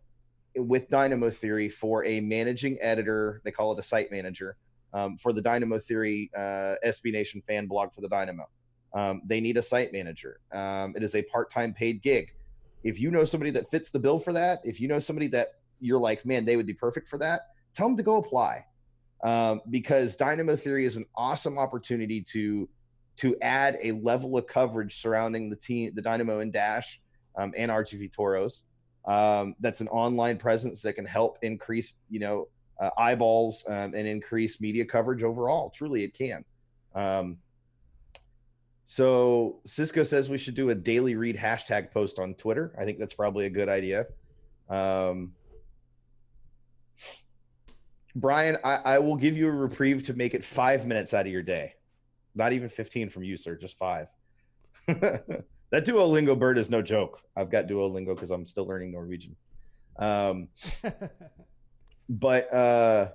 with Dynamo Theory for a managing editor. They call it a site manager for the Dynamo Theory SB Nation fan blog for the Dynamo. They need a site manager. It is a part-time paid gig. If you know somebody that fits the bill for that, if you know somebody that you're like, man, they would be perfect for that, tell them to go apply. Because Dynamo Theory is an awesome opportunity to add a level of coverage surrounding the team, the Dynamo and Dash and RGV Toros. That's an online presence that can help increase, eyeballs and increase media coverage overall. Truly, it can. So Cisco says we should do a daily read hashtag post on Twitter. I think that's probably a good idea. Brian, I will give you a reprieve to make it 5 minutes out of your day. Not even 15 from you, sir, just 5. That Duolingo bird is no joke. I've got Duolingo because I'm still learning Norwegian. But I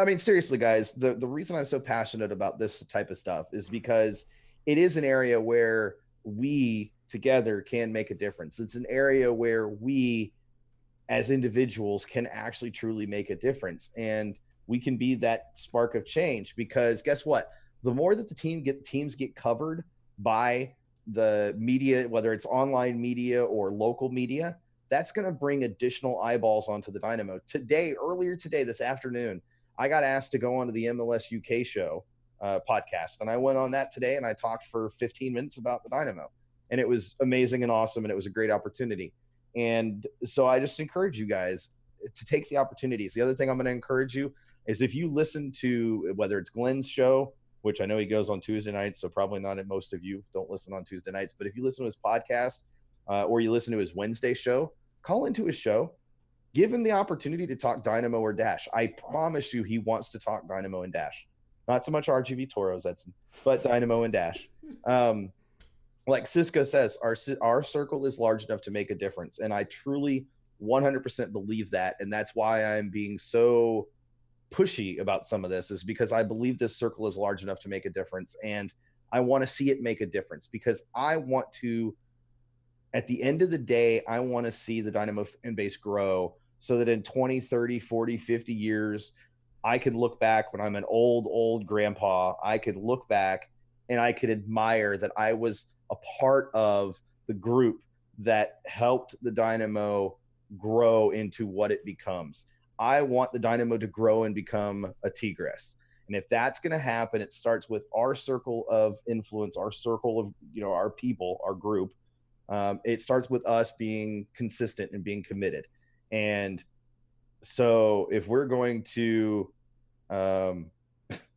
mean, seriously, guys, the reason I'm so passionate about this type of stuff is because it is an area where we together can make a difference. It's an area where we as individuals can actually truly make a difference. And we can be that spark of change, because guess what? The more that the teams get covered by the media, whether it's online media or local media, that's going to bring additional eyeballs onto the Dynamo. Earlier today, this afternoon, I got asked to go onto the MLS UK show podcast, and I went on that today, and I talked for 15 minutes about the Dynamo, and it was amazing and awesome, and it was a great opportunity. And so I just encourage you guys to take the opportunities. The other thing I'm going to encourage you is, if you listen to, whether it's Glenn's show, which I know he goes on Tuesday nights, so probably not, at most of you don't listen on Tuesday nights, but if you listen to his podcast or you listen to his Wednesday show, call into his show, give him the opportunity to talk Dynamo or Dash. I promise you he wants to talk Dynamo and Dash. Not so much RGV Toros, but Dynamo and Dash. Like Cisco says, our circle is large enough to make a difference. And I truly 100% believe that. And that's why I'm being so pushy about some of this, is because I believe this circle is large enough to make a difference. And I want to see it make a difference, because I want to, at the end of the day, I want to see the Dynamo fan base grow, so that in 20, 30, 40, 50 years, I could look back when I'm an old grandpa, I could look back and I could admire that I was a part of the group that helped the Dynamo grow into what it becomes. I want the Dynamo to grow and become a Tigres. And if that's going to happen, it starts with our circle of influence, our circle of, our people, our group. It starts with us being consistent and being committed. And so if we're going to,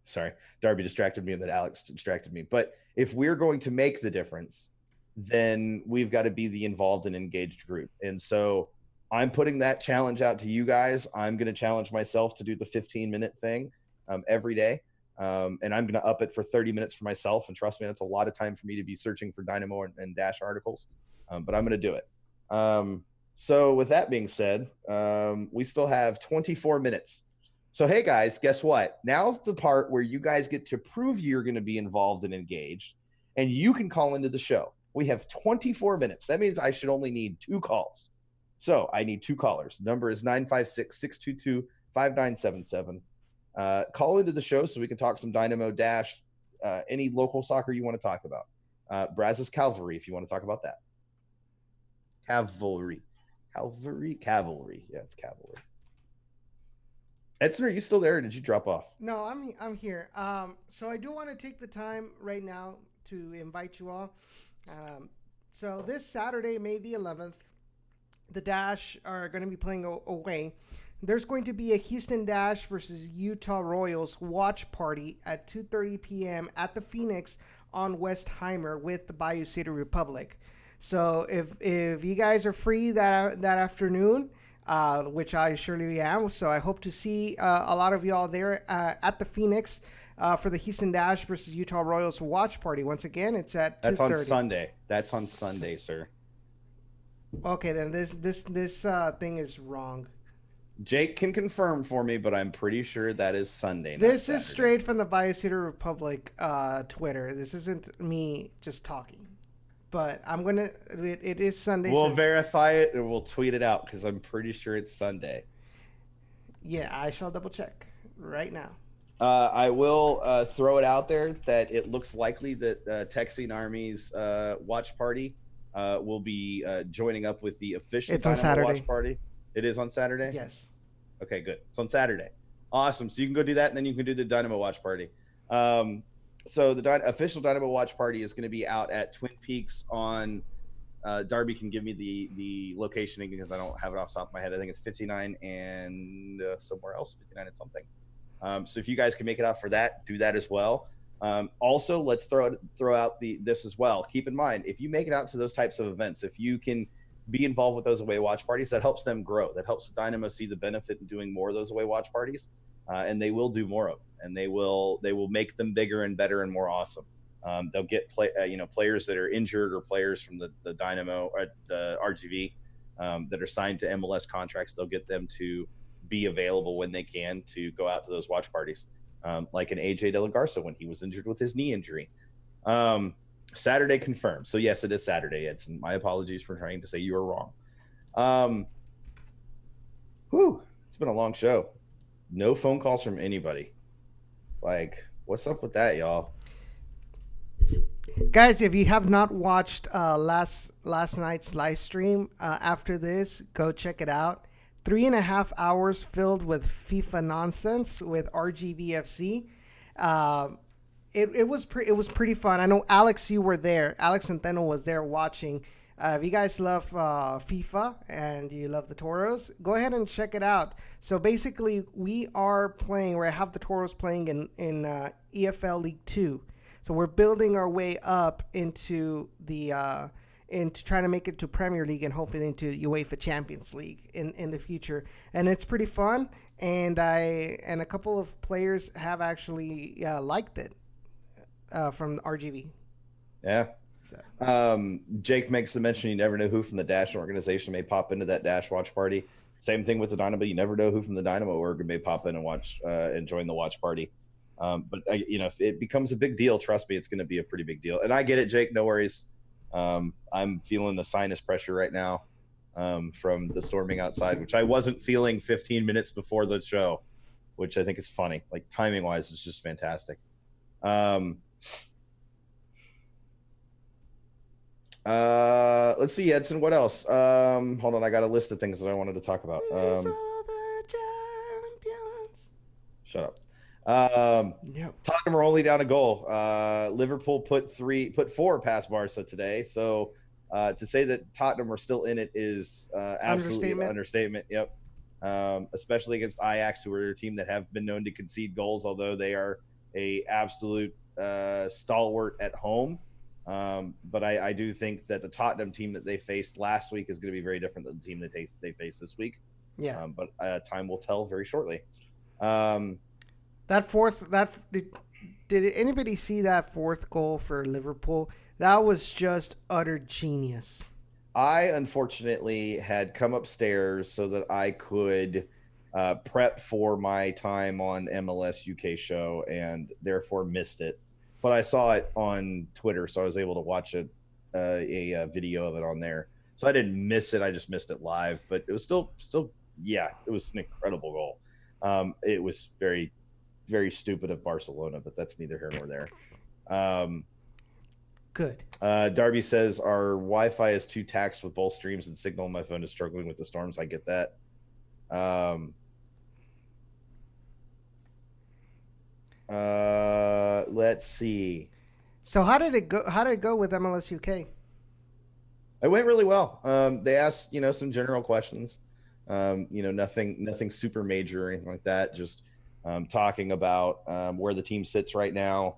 sorry, Darby distracted me and then Alex distracted me. But if we're going to make the difference, then we've got to be the involved and engaged group. And so I'm putting that challenge out to you guys. I'm going to challenge myself to do the 15-minute thing every day. And I'm going to up it for 30 minutes for myself. And trust me, that's a lot of time for me to be searching for Dynamo and Dash articles. But I'm going to do it. So with that being said, we still have 24 minutes. So, hey, guys, guess what? Now's the part where you guys get to prove you're going to be involved and engaged, and you can call into the show. We have 24 minutes. That means I should only need 2 calls. So I need 2 callers. The number is 956-622-5977. Call into the show so we can talk some Dynamo, Dash, any local soccer you want to talk about. Brazos Cavalry, if you want to talk about that. Cavalry. Yeah, it's cavalry. Edson, are you still there, or did you drop off? No, I'm here. So I do want to take the time right now to invite you all. So this Saturday, May the 11th, the Dash are going to be playing away. There's going to be a Houston Dash versus Utah Royals watch party at 2:30 p.m. at the Phoenix on Westheimer with the Bayou City Republic. So if you guys are free that afternoon, which I surely am, so I hope to see a lot of y'all there at the Phoenix for the Houston Dash versus Utah Royals watch party. Once again, it's at 2:30. That's on Sunday. That's on Sunday, sir. Okay, then this thing is wrong. Jake can confirm for me, but I'm pretty sure that is Sunday. This is straight from the Bayou City Republic Twitter. This isn't me just talking. But I'm going to, it is Sunday. We'll verify it and we'll tweet it out because I'm pretty sure it's Sunday. Yeah, I shall double check right now. I will throw it out there that it looks likely that Texan Army's watch party will be joining up with the official It's on Saturday. watch party. It is on Saturday? Yes. Okay, good. It's on Saturday. Awesome. So you can go do that, and then you can do the Dynamo watch party. So the official Dynamo watch party is going to be out at Twin Peaks on Darby can give me the location because I don't have it off the top of my head. I think it's 59 and somewhere else, 59 and something. So if you guys can make it out for that, do that as well. Also, let's throw out this as well. Keep in mind, if you make it out to those types of events, if you can be involved with those away watch parties, that helps them grow. That helps Dynamo see the benefit in doing more of those away watch parties, and they will do more of them. And they will make them bigger and better and more awesome. They'll get players that are injured or players from the Dynamo or the RGV that are signed to MLS contracts. They'll get them to be available when they can to go out to those watch parties, like an AJ De La Garza when he was injured with his knee injury. Saturday confirmed. So yes, it is Saturday. Edson. My apologies for trying to say you were wrong. It's been a long show. No phone calls from anybody. Like, what's up with that, y'all? Guys, if you have not watched last night's live stream, after this, go check it out. 3.5 hours filled with FIFA nonsense with RGVFC. It was pretty fun. I know Alex, you were there. Alex Centeno was there watching. If you guys love FIFA and you love the Toros, go ahead and check it out. So basically, we have the Toros playing in EFL League 2. So we're building our way up into into trying to make it to Premier League and hoping into UEFA Champions League in the future. And it's pretty fun. And a couple of players have actually liked it from RGV. Yeah. So. Jake makes the mention you never know who from the Dash organization may pop into that Dash watch party. Same thing with the Dynamo. You never know who from the Dynamo org may pop in and watch and join the watch party. But if it becomes a big deal, trust me, it's going to be a pretty big deal. And I get it, Jake. No worries. I'm feeling the sinus pressure right now from the storming outside, which I wasn't feeling 15 minutes before the show, which I think is funny. Like timing wise, it's just fantastic. Let's see, Edson. What else? Hold on, I got a list of things that I wanted to talk about. Shut up. Tottenham are only down a goal. Liverpool put 4 past Barca today. So to say that Tottenham are still in it is absolutely an understatement. Yep. Especially against Ajax, who are a team that have been known to concede goals, although they are a absolute stalwart at home. But I do think that the Tottenham team that they faced last week is going to be very different than the team that they face this week. Yeah. But time will tell very shortly. Did anybody see that fourth goal for Liverpool? That was just utter genius. I unfortunately had come upstairs so that I could prep for my time on MLS UK show and therefore missed it. But I saw it on Twitter, so I was able to watch a video of it on there. So I didn't miss it. I just missed it live. But it was still, it was an incredible goal. It was very, very stupid of Barcelona, but that's neither here nor there. Good. Darby says, our Wi-Fi is too taxed with both streams and signal on my phone is struggling with the storms. I get that. Let's see. So how did it go? How did it go with MLS UK? It went really well. They asked, some general questions. Nothing super major or anything like that. Just talking about where the team sits right now.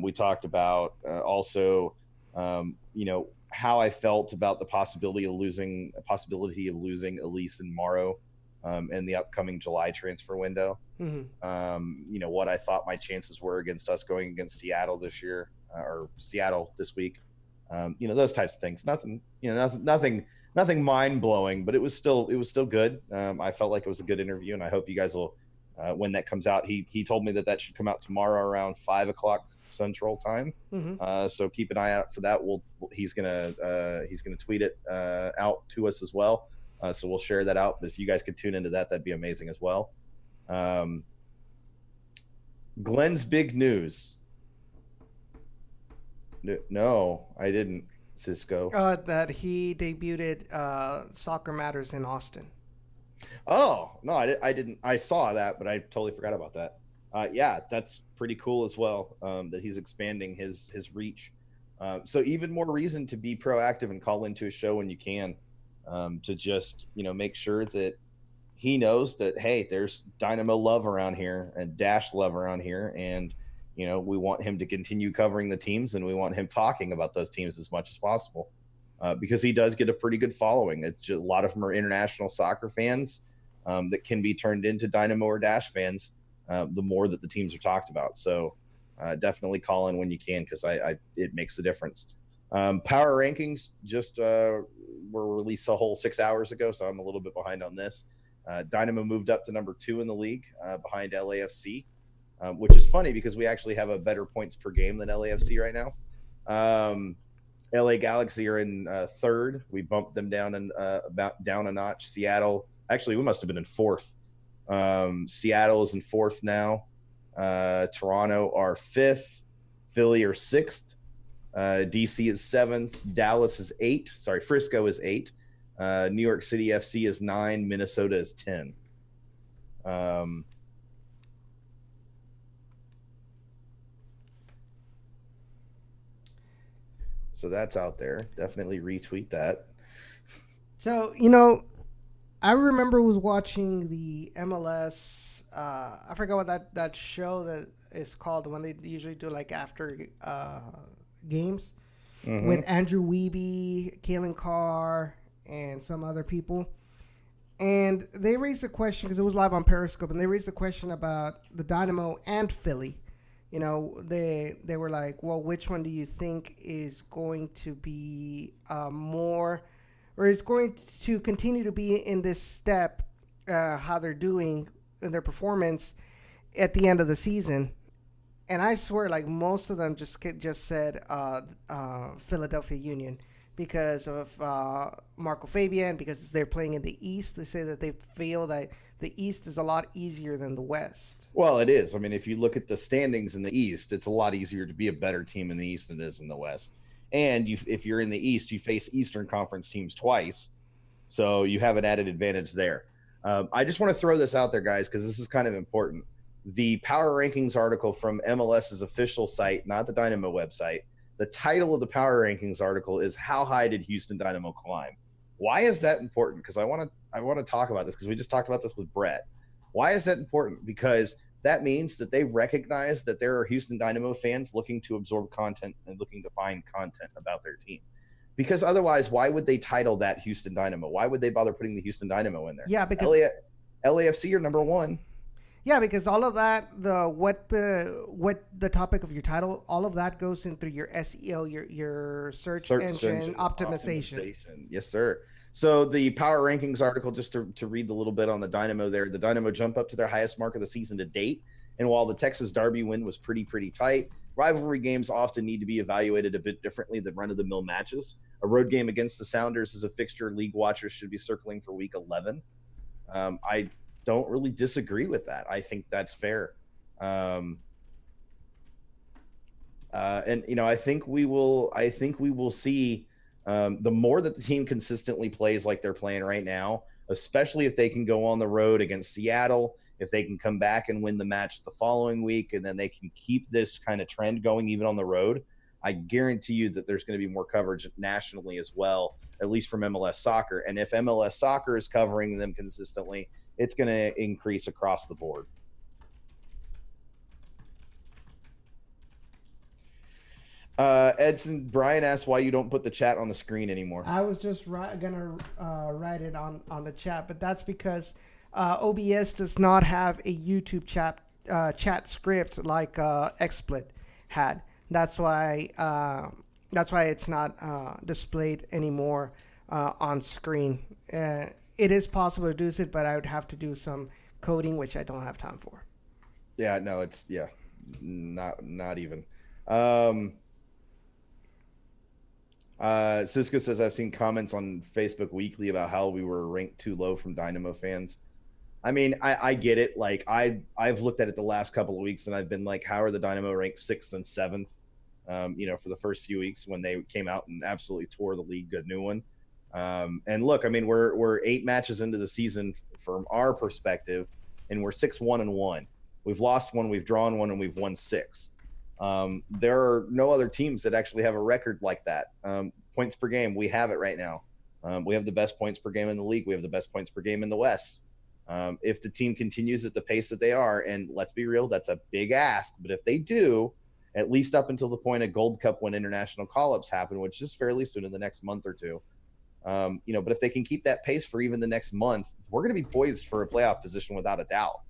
We talked about also, how I felt about the possibility of losing Elise and Morrow in the upcoming July transfer window. Mm-hmm. What I thought my chances were against us going against Seattle this year or Seattle this week. Those types of things. Nothing mind blowing, but it was still good. I felt like it was a good interview, and I hope you guys will. When that comes out, he told me that should come out tomorrow around 5:00 Central Time. Mm-hmm. So keep an eye out for that. He's gonna tweet it out to us as well. So we'll share that out. But if you guys could tune into that, that'd be amazing as well. Glenn's big news. No, I didn't. Cisco. That he debuted Soccer Matters in Austin. Oh, no, I didn't. I saw that, but I totally forgot about that. Yeah, that's pretty cool as well, that he's expanding his reach. So even more reason to be proactive and call into a show when you can, to just, make sure that he knows that, hey, there's Dynamo love around here and Dash love around here. And, we want him to continue covering the teams, and we want him talking about those teams as much as possible. Because he does get a pretty good following. A lot of them are international soccer fans that can be turned into Dynamo or Dash fans the more that the teams are talked about. So definitely call in when you can, because it makes a difference. Power rankings just were released a whole 6 hours ago, so I'm a little bit behind on this. Dynamo moved up to number 2 in the league behind LAFC, which is funny because we actually have a better points per game than LAFC right now. LA Galaxy are in 3rd. We bumped them down down a notch. Seattle, actually, we must have been in 4th. Seattle is in 4th now. Toronto are 5th. Philly are 6th. DC is 7th. Dallas is 8. Sorry, Frisco is 8. New York City FC is 9. Minnesota is 10. So that's out there. Definitely retweet that. So, I remember was watching the MLS. I forgot what that show that is called, when they usually do like after games with Andrew Wiebe, Kalen Carr, and some other people. And they raised the question, because it was live on Periscope, and they raised the question about the Dynamo and Philly. They were like, well, which one do you think is going to be more, or is going to continue to be in this step, how they're doing in their performance at the end of the season? And I swear, like, most of them just said Philadelphia Union, because of Marco Fabian, because they're playing in the East. They say that they feel that the East is a lot easier than the West. Well, it is. I mean, if you look at the standings in the East, it's a lot easier to be a better team in the East than it is in the West. And if you're in the East, you face Eastern Conference teams twice. So you have an added advantage there. I just want to throw this out there, guys, because this is kind of important. The Power Rankings article from MLS's official site, not the Dynamo website, the title of the Power Rankings article is "How High Did Houston Dynamo Climb?" Why is that important? Because I want to talk about this, because we just talked about this with Brett. Why is that important? Because that means that they recognize that there are Houston Dynamo fans looking to absorb content and looking to find content about their team. Because otherwise, why would they title that Houston Dynamo? Why would they bother putting the Houston Dynamo in there? Yeah, because LAFC are number 1. Yeah, because all of that, what the topic of your title, all of that goes in through your SEO, your search engine optimization. Yes, sir. So the Power Rankings article, just to read a little bit on the Dynamo there, the Dynamo jump up to their highest mark of the season to date. And while the Texas Derby win was pretty tight, rivalry games often need to be evaluated a bit differently than run-of-the-mill matches. A road game against the Sounders is a fixture league watchers should be circling for week 11. I don't really disagree with that. I think that's fair. And I think we will see the more that the team consistently plays like they're playing right now, especially if they can go on the road against Seattle, if they can come back and win the match the following week, and then they can keep this kind of trend going even on the road, I guarantee you that there's going to be more coverage nationally as well, at least from MLS Soccer. And if MLS Soccer is covering them consistently, it's going to increase across the board. Edson, Brian asked why you don't put the chat on the screen anymore. I was just gonna write it on the chat, but that's because OBS does not have a YouTube chat script like XSplit had. That's why it's not displayed anymore on screen. It is possible to do it, but I would have to do some coding, which I don't have time for. Yeah, no, not even. Cisco says, I've seen comments on Facebook Weekly about how we were ranked too low from Dynamo fans. I mean, I get it. Like, I've looked at it the last couple of weeks, and I've been like, how are the Dynamo ranked 6th and 7th? For the first few weeks when they came out and absolutely tore the league a new one. And look, I mean, we're 8 matches into the season from our perspective, and we're 6-1-1. We've lost 1, we've drawn 1, and we've won 6. There are no other teams that actually have a record like that. Points per game, we have it right now. We have the best points per game in the league. We have the best points per game in the West. If the team continues at the pace that they are, and let's be real, that's a big ask, but if they do, at least up until the point of Gold Cup when international call-ups happen, which is fairly soon in the next month or two, but if they can keep that pace for even the next month, we're going to be poised for a playoff position without a doubt.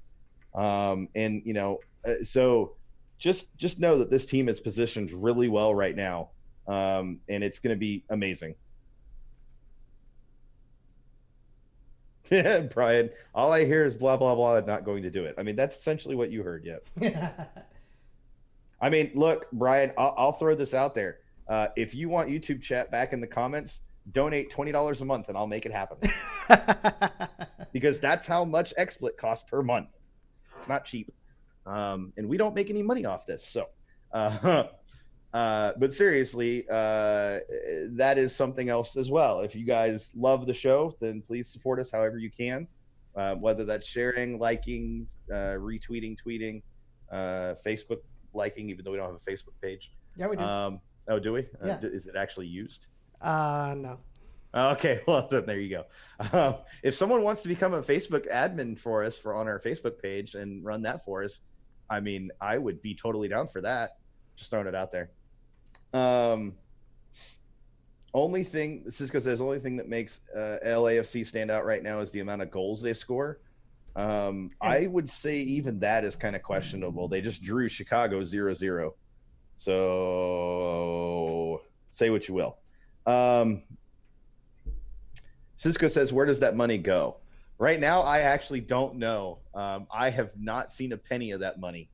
So just know that this team is positioned really well right now, and it's going to be amazing. Brian, all I hear is blah, blah, blah, not going to do it. I mean, that's essentially what you heard, yeah. I mean, look, Brian, I'll throw this out there. If you want YouTube chat back in the comments, donate $20 a month and I'll make it happen. Because that's how much XSplit costs per month. It's not cheap. And we don't make any money off this. So But seriously, that is something else as well. If you guys love the show, then please support us however you can, whether that's sharing, liking, retweeting, tweeting, Facebook liking, even though we don't have a Facebook page. Yeah, we do. Oh, do we? Yeah. Is it actually used? No. Okay, well then there you go. If someone wants to become a Facebook admin for us on our Facebook page and run that for us, I mean, I would be totally down for that. Just throwing it out there. Only thing Cisco says, only thing that makes LAFC stand out right now is the amount of goals they score. I would say even that is kind of questionable. They just drew Chicago 0-0. So say what you will. Cisco says, where does that money go? Right now, I actually don't know. I have not seen a penny of that money.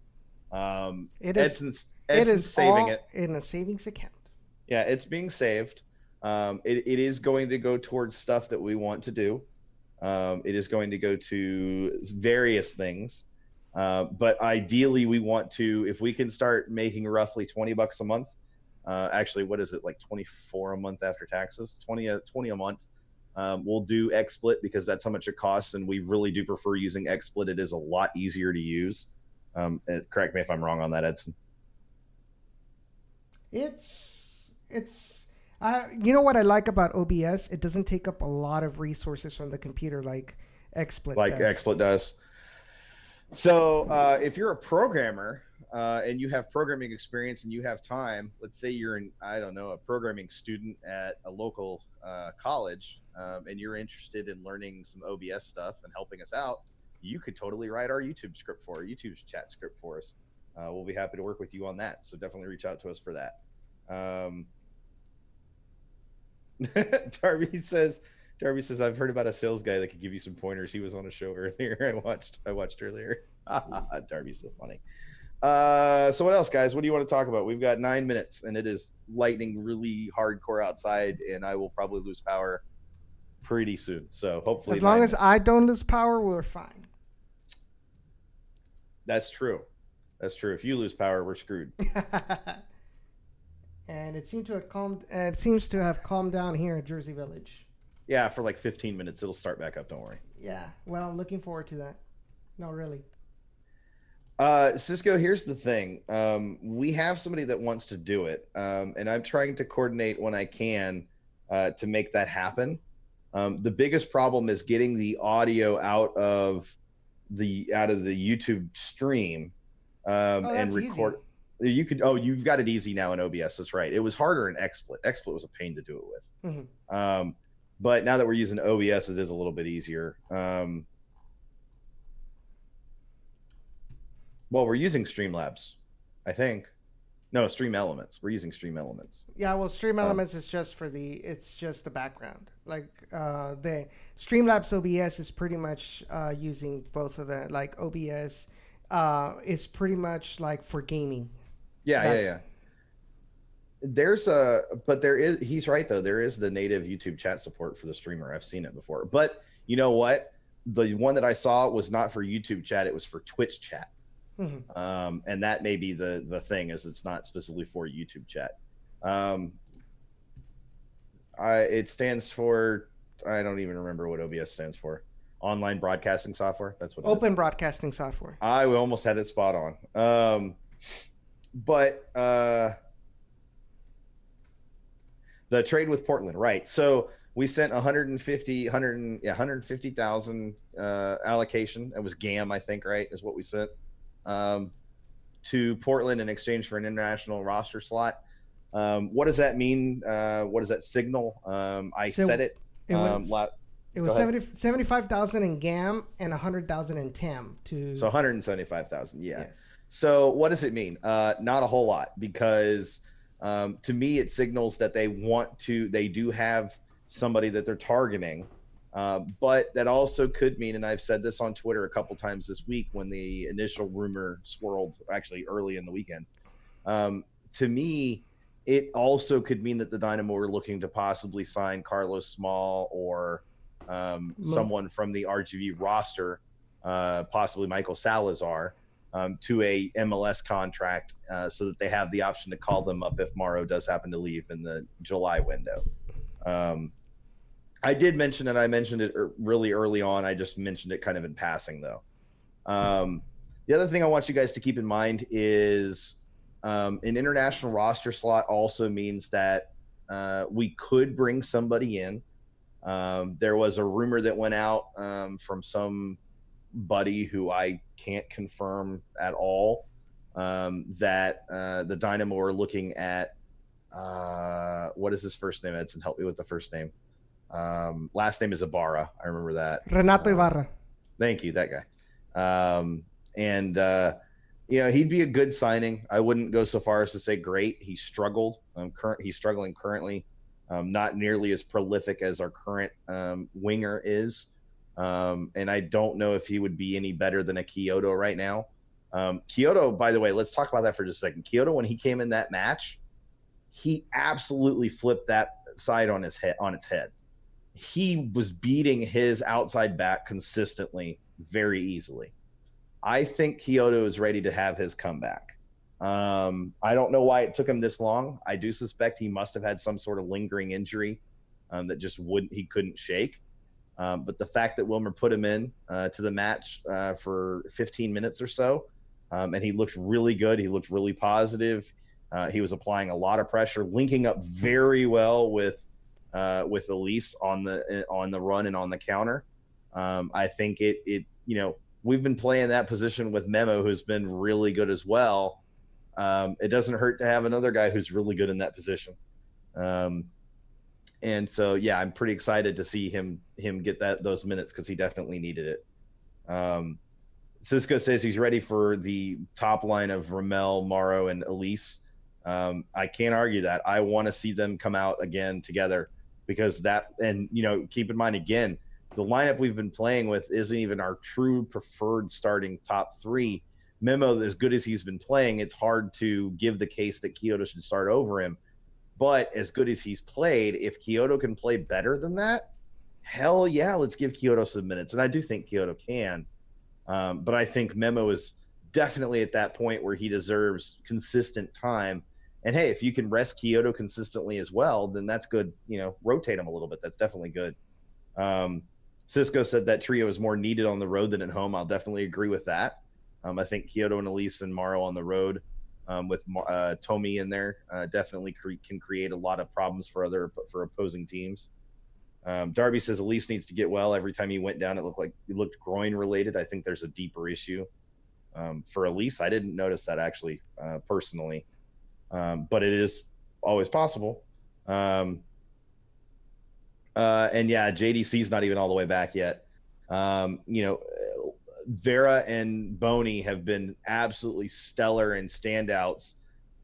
Edson's saving it in a savings account. Yeah, it's being saved. It is going to go towards stuff that we want to do. It is going to go to various things. But ideally, we want to, if we can start making roughly $20 a month, actually, what is it, like 24 a month after taxes? 20 a month. We'll do XSplit because that's how much it costs, and we really do prefer using XSplit. It is a lot easier to use. Correct me if I'm wrong on that, Edson. It's you know what I like about OBS? It doesn't take up a lot of resources from the computer like XSplit does. So if you're a programmer and you have programming experience and you have time, let's say you're a programming student at a local college, and you're interested in learning some OBS stuff and helping us out, you could totally write our YouTube chat script for us. We'll be happy to work with you on that. So definitely reach out to us for that. Darby says, I've heard about a sales guy that could give you some pointers. He was on a show earlier. I watched earlier. Darby's so funny. So what else, guys? What do you want to talk about? We've got 9 minutes, and it is lightning really hardcore outside, and I will probably lose power pretty soon. So hopefully, as long as I don't lose power, we're fine. That's true. If you lose power, we're screwed. And it seems to have calmed down here in Jersey Village. Yeah, for like 15 minutes, it'll start back up. Don't worry. Yeah, well, I'm looking forward to that. No, really. Cisco, here's the thing. We have somebody that wants to do it, and I'm trying to coordinate when I can to make that happen. The biggest problem is getting the audio out of the YouTube stream and record. Easy. You've got it easy now in OBS. That's right. It was harder in XSplit. XSplit was a pain to do it with. Mm-hmm. But now that we're using OBS, it is a little bit easier. Well, we're using Streamlabs, I think. No, Stream Elements. We're using Stream Elements. Yeah, well, Stream Elements is just it's just the background. Like the Streamlabs OBS is pretty much using both of them. Like OBS is pretty much like for gaming. Yeah. He's right though. There is the native YouTube chat support for the streamer. I've seen it before. But you know what? The one that I saw was not for YouTube chat. It was for Twitch chat. Mm-hmm. And that may be the thing, is it's not specifically for YouTube chat. It stands for, I don't even remember what OBS stands for. Online broadcasting software. That's what it Open is. broadcasting software. I almost had it spot on. But the trade with Portland, right? So we sent 150,000 allocation. It was GAM, I think, right? Is what we sent to Portland in exchange for an international roster slot. What does that mean? What does that signal? It was 75,000 in GAM and 100,000 in TAM. So 175,000, yeah. Yes. So what does it mean? Not a whole lot, because to me it signals that they do have somebody that they're targeting. But that also could mean, and I've said this on Twitter a couple times this week when the initial rumor swirled, actually early in the weekend, to me, it also could mean that the Dynamo are looking to possibly sign Carlos Small or someone from the RGV roster, possibly Michael Salazar, to a MLS contract so that they have the option to call them up if Morrow does happen to leave in the July window. I did mention it. I mentioned it really early on. I just mentioned it kind of in passing, though. The other thing I want you guys to keep in mind is an international roster slot also means that we could bring somebody in. There was a rumor that went out from somebody who I can't confirm at all that the Dynamo are looking at what is his first name? Edson, help me with the first name. Last name is Ibarra. I remember that. Renato Ibarra. Thank you, that guy. He'd be a good signing. I wouldn't go so far as to say great. He struggled. He's struggling currently. Not nearly as prolific as our current winger is. And I don't know if he would be any better than a Kyoto right now. Kyoto, by the way, let's talk about that for just a second. Kyoto, when he came in that match, he absolutely flipped that side on its head. He was beating his outside back consistently, very easily. I think Kyoto is ready to have his comeback. I don't know why it took him this long. I do suspect he must have had some sort of lingering injury that just he couldn't shake. But the fact that Wilmer put him in to the match for 15 minutes or so, and he looked really good. He looked really positive. He was applying a lot of pressure, linking up very well with Elise on the run and on the counter. I think we've been playing that position with Memo, who's been really good as well. It doesn't hurt to have another guy who's really good in that position. And so, yeah, I'm pretty excited to see him get those minutes because he definitely needed it. Cisco says he's ready for the top line of Ramel, Morrow, and Elise. I can't argue that. I want to see them come out again together because keep in mind again, the lineup we've been playing with isn't even our true preferred starting top three. Memo, as good as he's been playing, it's hard to give the case that Kyoto should start over him. But as good as he's played, if Kyoto can play better than that, hell yeah, let's give Kyoto some minutes. And I do think Kyoto can. But I think Memo is definitely at that point where he deserves consistent time. And hey, if you can rest Kyoto consistently as well, then that's good. Rotate him a little bit. That's definitely good. Cisco said that trio is more needed on the road than at home. I'll definitely agree with that. I think Kyoto and Elise and Morrow on the road with Tomi in there definitely can create a lot of problems for opposing teams. Darby says Elise needs to get well. Every time he went down, it looked groin related. I think there's a deeper issue for Elise. I didn't notice that actually personally, but it is always possible. And yeah, JDC's not even all the way back yet. Vera and Boney have been absolutely stellar and standouts,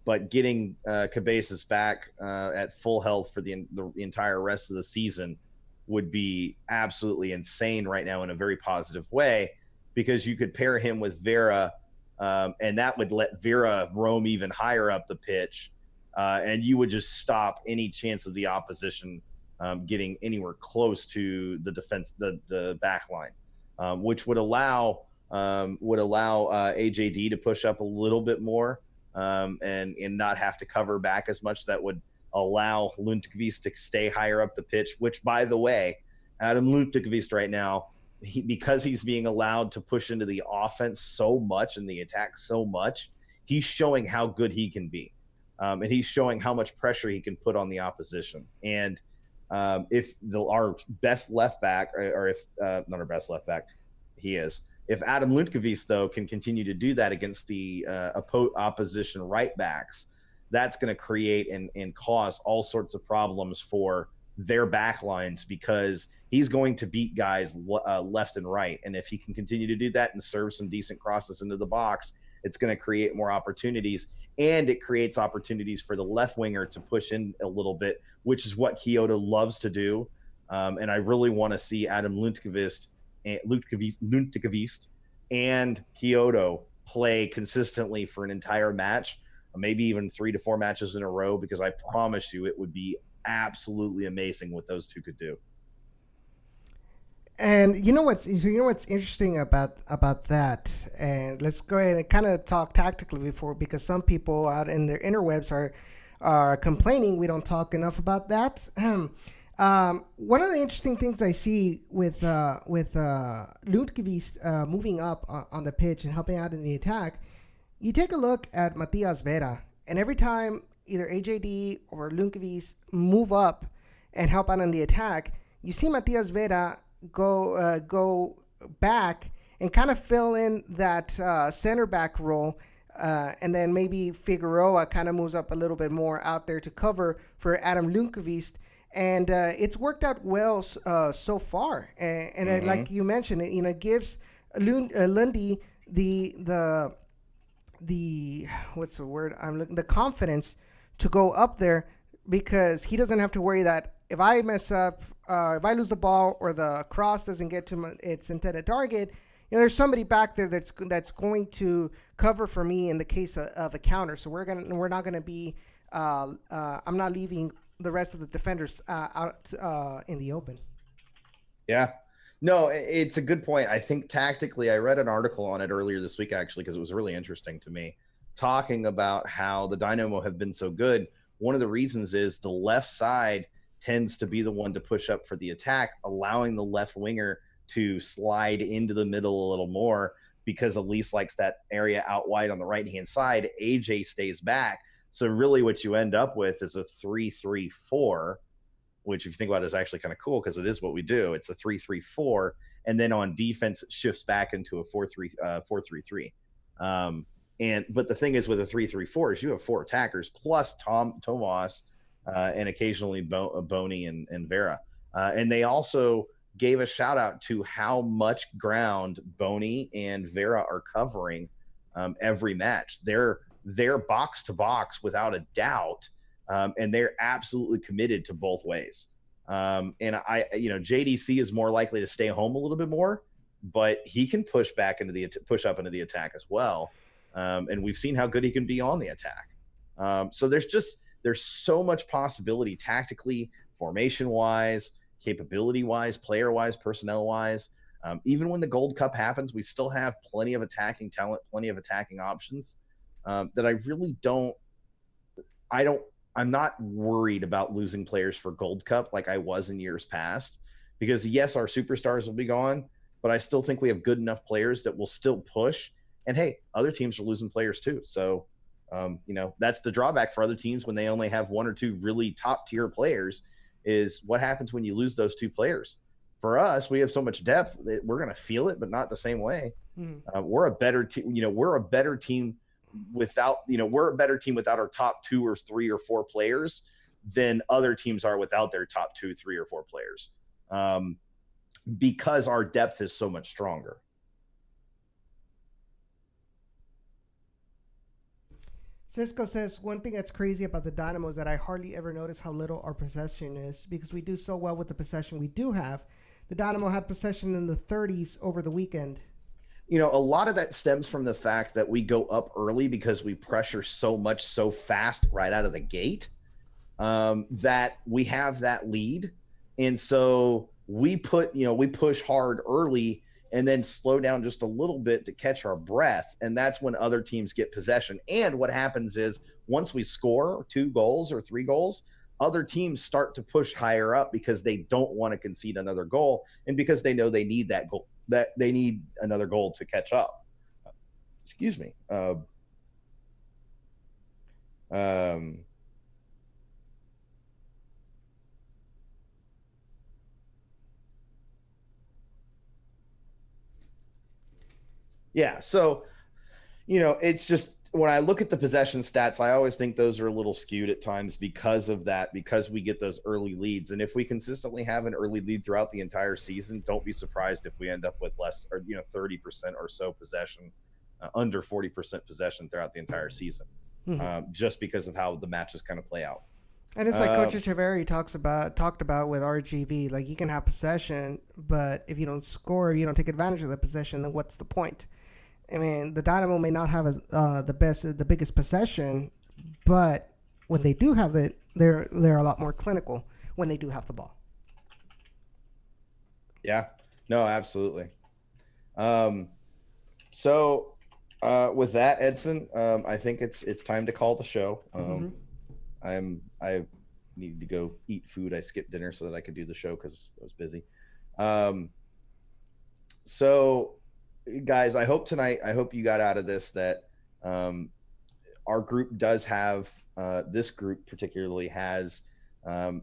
but getting Cabezas back at full health for the entire rest of the season would be absolutely insane right now in a very positive way, because you could pair him with Vera and that would let Vera roam even higher up the pitch, and you would just stop any chance of the opposition getting anywhere close to the defense, the back line. Which would allow AJD to push up a little bit more and not have to cover back as much. That would allow Lundqvist to stay higher up the pitch, which, by the way, Adam Lundqvist right now, because he's being allowed to push into the offense so much and the attack so much, he's showing how good he can be. And he's showing how much pressure he can put on the opposition. And if our best left back, or if not our best left back, he is. If Adam Lundqvist, though, can continue to do that against the opposition right backs, that's going to create and cause all sorts of problems for their back lines, because he's going to beat guys left and right. And if he can continue to do that and serve some decent crosses into the box, it's going to create more opportunities. And it creates opportunities for the left winger to push in a little bit, which is what Kyoto loves to do. And I really want to see Adam Lundqvist and Kyoto play consistently for an entire match, maybe even 3 to 4 matches in a row, because I promise you it would be absolutely amazing what those two could do. And what's interesting about that, and let's go ahead and kind of talk tactically before, because some people out in their interwebs are complaining we don't talk enough about that. One of the interesting things I see with Lundqvist moving up on the pitch and helping out in the attack, you take a look at Matias Vera, and every time either AJD or Lundqvist move up and help out in the attack, you see Matias Vera go back and kind of fill in that center back role, and then maybe Figueroa kind of moves up a little bit more out there to cover for Adam Lundqvist, and it's worked out well so far. And like you mentioned, it gives Lundy the what's the word I'm looking, the confidence to go up there, because he doesn't have to worry that if I mess up, if I lose the ball or the cross doesn't get to its intended target, there's somebody back there that's going to cover for me in the case of a counter. So we're not gonna be I'm not leaving the rest of the defenders out in the open. Yeah, no, it's a good point. I think tactically, I read an article on it earlier this week actually, because it was really interesting to me, talking about how the Dynamo have been so good. One of the reasons is the left side tends to be the one to push up for the attack, allowing the left winger to slide into the middle a little more, because Elise likes that area out wide on the right-hand side. AJ stays back. So really what you end up with is a 3-3-4, which if you think about it is actually kind of cool, because it is what we do. It's a 3-3-4, and then on defense it shifts back into a 4-3-3. But the thing is with a 3-3-4 is you have 4 attackers plus Tomas, and occasionally Boney and Vera. And they also gave a shout out to how much ground Boney and Vera are covering every match. They're box to box without a doubt, and they're absolutely committed to both ways. And JDC is more likely to stay home a little bit more, but he can push up into the attack as well. And we've seen how good he can be on the attack. So there's so much possibility tactically, formation-wise, capability-wise, player-wise, personnel-wise. Even when the Gold Cup happens, we still have plenty of attacking talent, plenty of attacking options that I really I'm not worried about losing players for Gold Cup like I was in years past, because yes, our superstars will be gone, but I still think we have good enough players that will still push. And hey, other teams are losing players too. So that's the drawback for other teams when they only have 1 or 2 really top tier players, is what happens when you lose those 2 players. For us, we have so much depth that we're going to feel it, but not the same way. We're a better team. We're a better team without our top 2 or 3 or 4 players than other teams are without their top 2, 3 or 4 players, because our depth is so much stronger. Cisco says, one thing that's crazy about the Dynamo is that I hardly ever notice how little our possession is, because we do so well with the possession we do have. The Dynamo had possession in the 30s over the weekend. A lot of that stems from the fact that we go up early because we pressure so much so fast right out of the gate, that we have that lead. And so we push hard early and then slow down just a little bit to catch our breath. And that's when other teams get possession. And what happens is once we score 2 goals or 3 goals, other teams start to push higher up because they don't want to concede another goal, and because they know they need that goal, that they need another goal to catch up. Excuse me. Yeah, so it's just, when I look at the possession stats, I always think those are a little skewed at times because of that, because we get those early leads. And if we consistently have an early lead throughout the entire season, don't be surprised if we end up with less, or 30% or so possession, under 40% possession throughout the entire season, just because of how the matches kind of play out. And it's like Coach Echeverry talked about with RGV, like you can have possession, but if you don't score, you don't take advantage of the possession, then what's the point? I mean, the Dynamo may not have the biggest possession, but when they do have it, they're a lot more clinical when they do have the ball. Yeah, No, absolutely. So with that, Edson, I think it's time to call the show. I needed to go eat food. I skipped dinner so that I could do the show because I was busy. So guys, I hope you got out of this that our group does have this group particularly has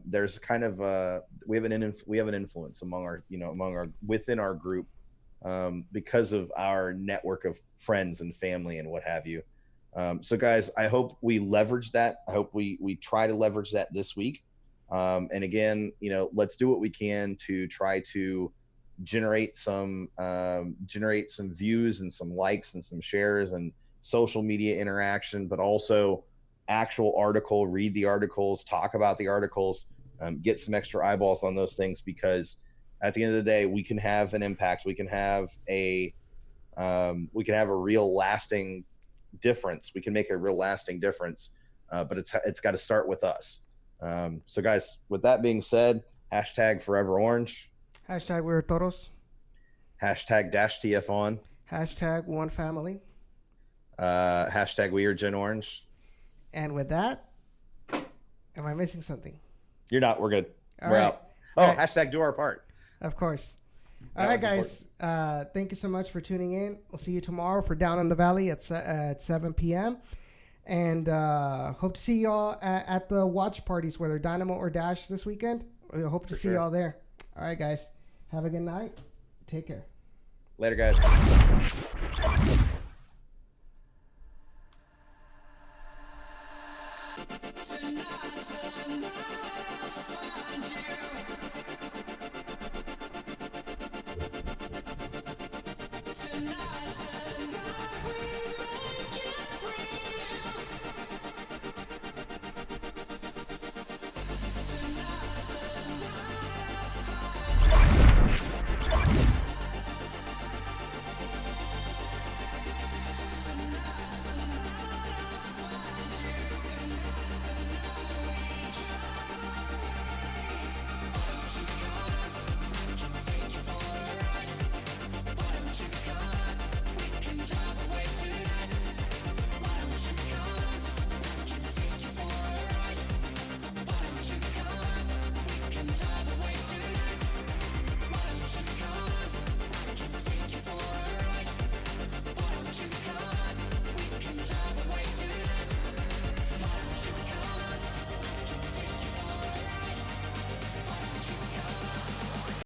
there's kind of we have an influence among our within our group because of our network of friends and family and what have you. So guys, I hope we leverage that. I hope we try to leverage that this week. And again, let's do what we can to try to generate some views and some likes and some shares and social media interaction, but also actual article, read the articles, talk about the articles, get some extra eyeballs on those things, because at the end of the day, we can have an impact. We can have a real lasting difference. We can make a real lasting difference, but it's got to start with us. So guys, with that being said, hashtag Forever Orange. Hashtag We're Toros. Hashtag -TF on. Hashtag One Family. Hashtag We Are Gen Orange. And with that, am I missing something? You're not. We're good. All We're right. out. Oh, All right. hashtag Do Our Part. Of course. That All right, was guys. Thank you so much for tuning in. We'll see you tomorrow for Down in the Valley at 7 p.m. And hope to see y'all at the watch parties, whether Dynamo or Dash this weekend. We hope to see y'all there. All right, guys. Have a good night. Take care. Later, guys.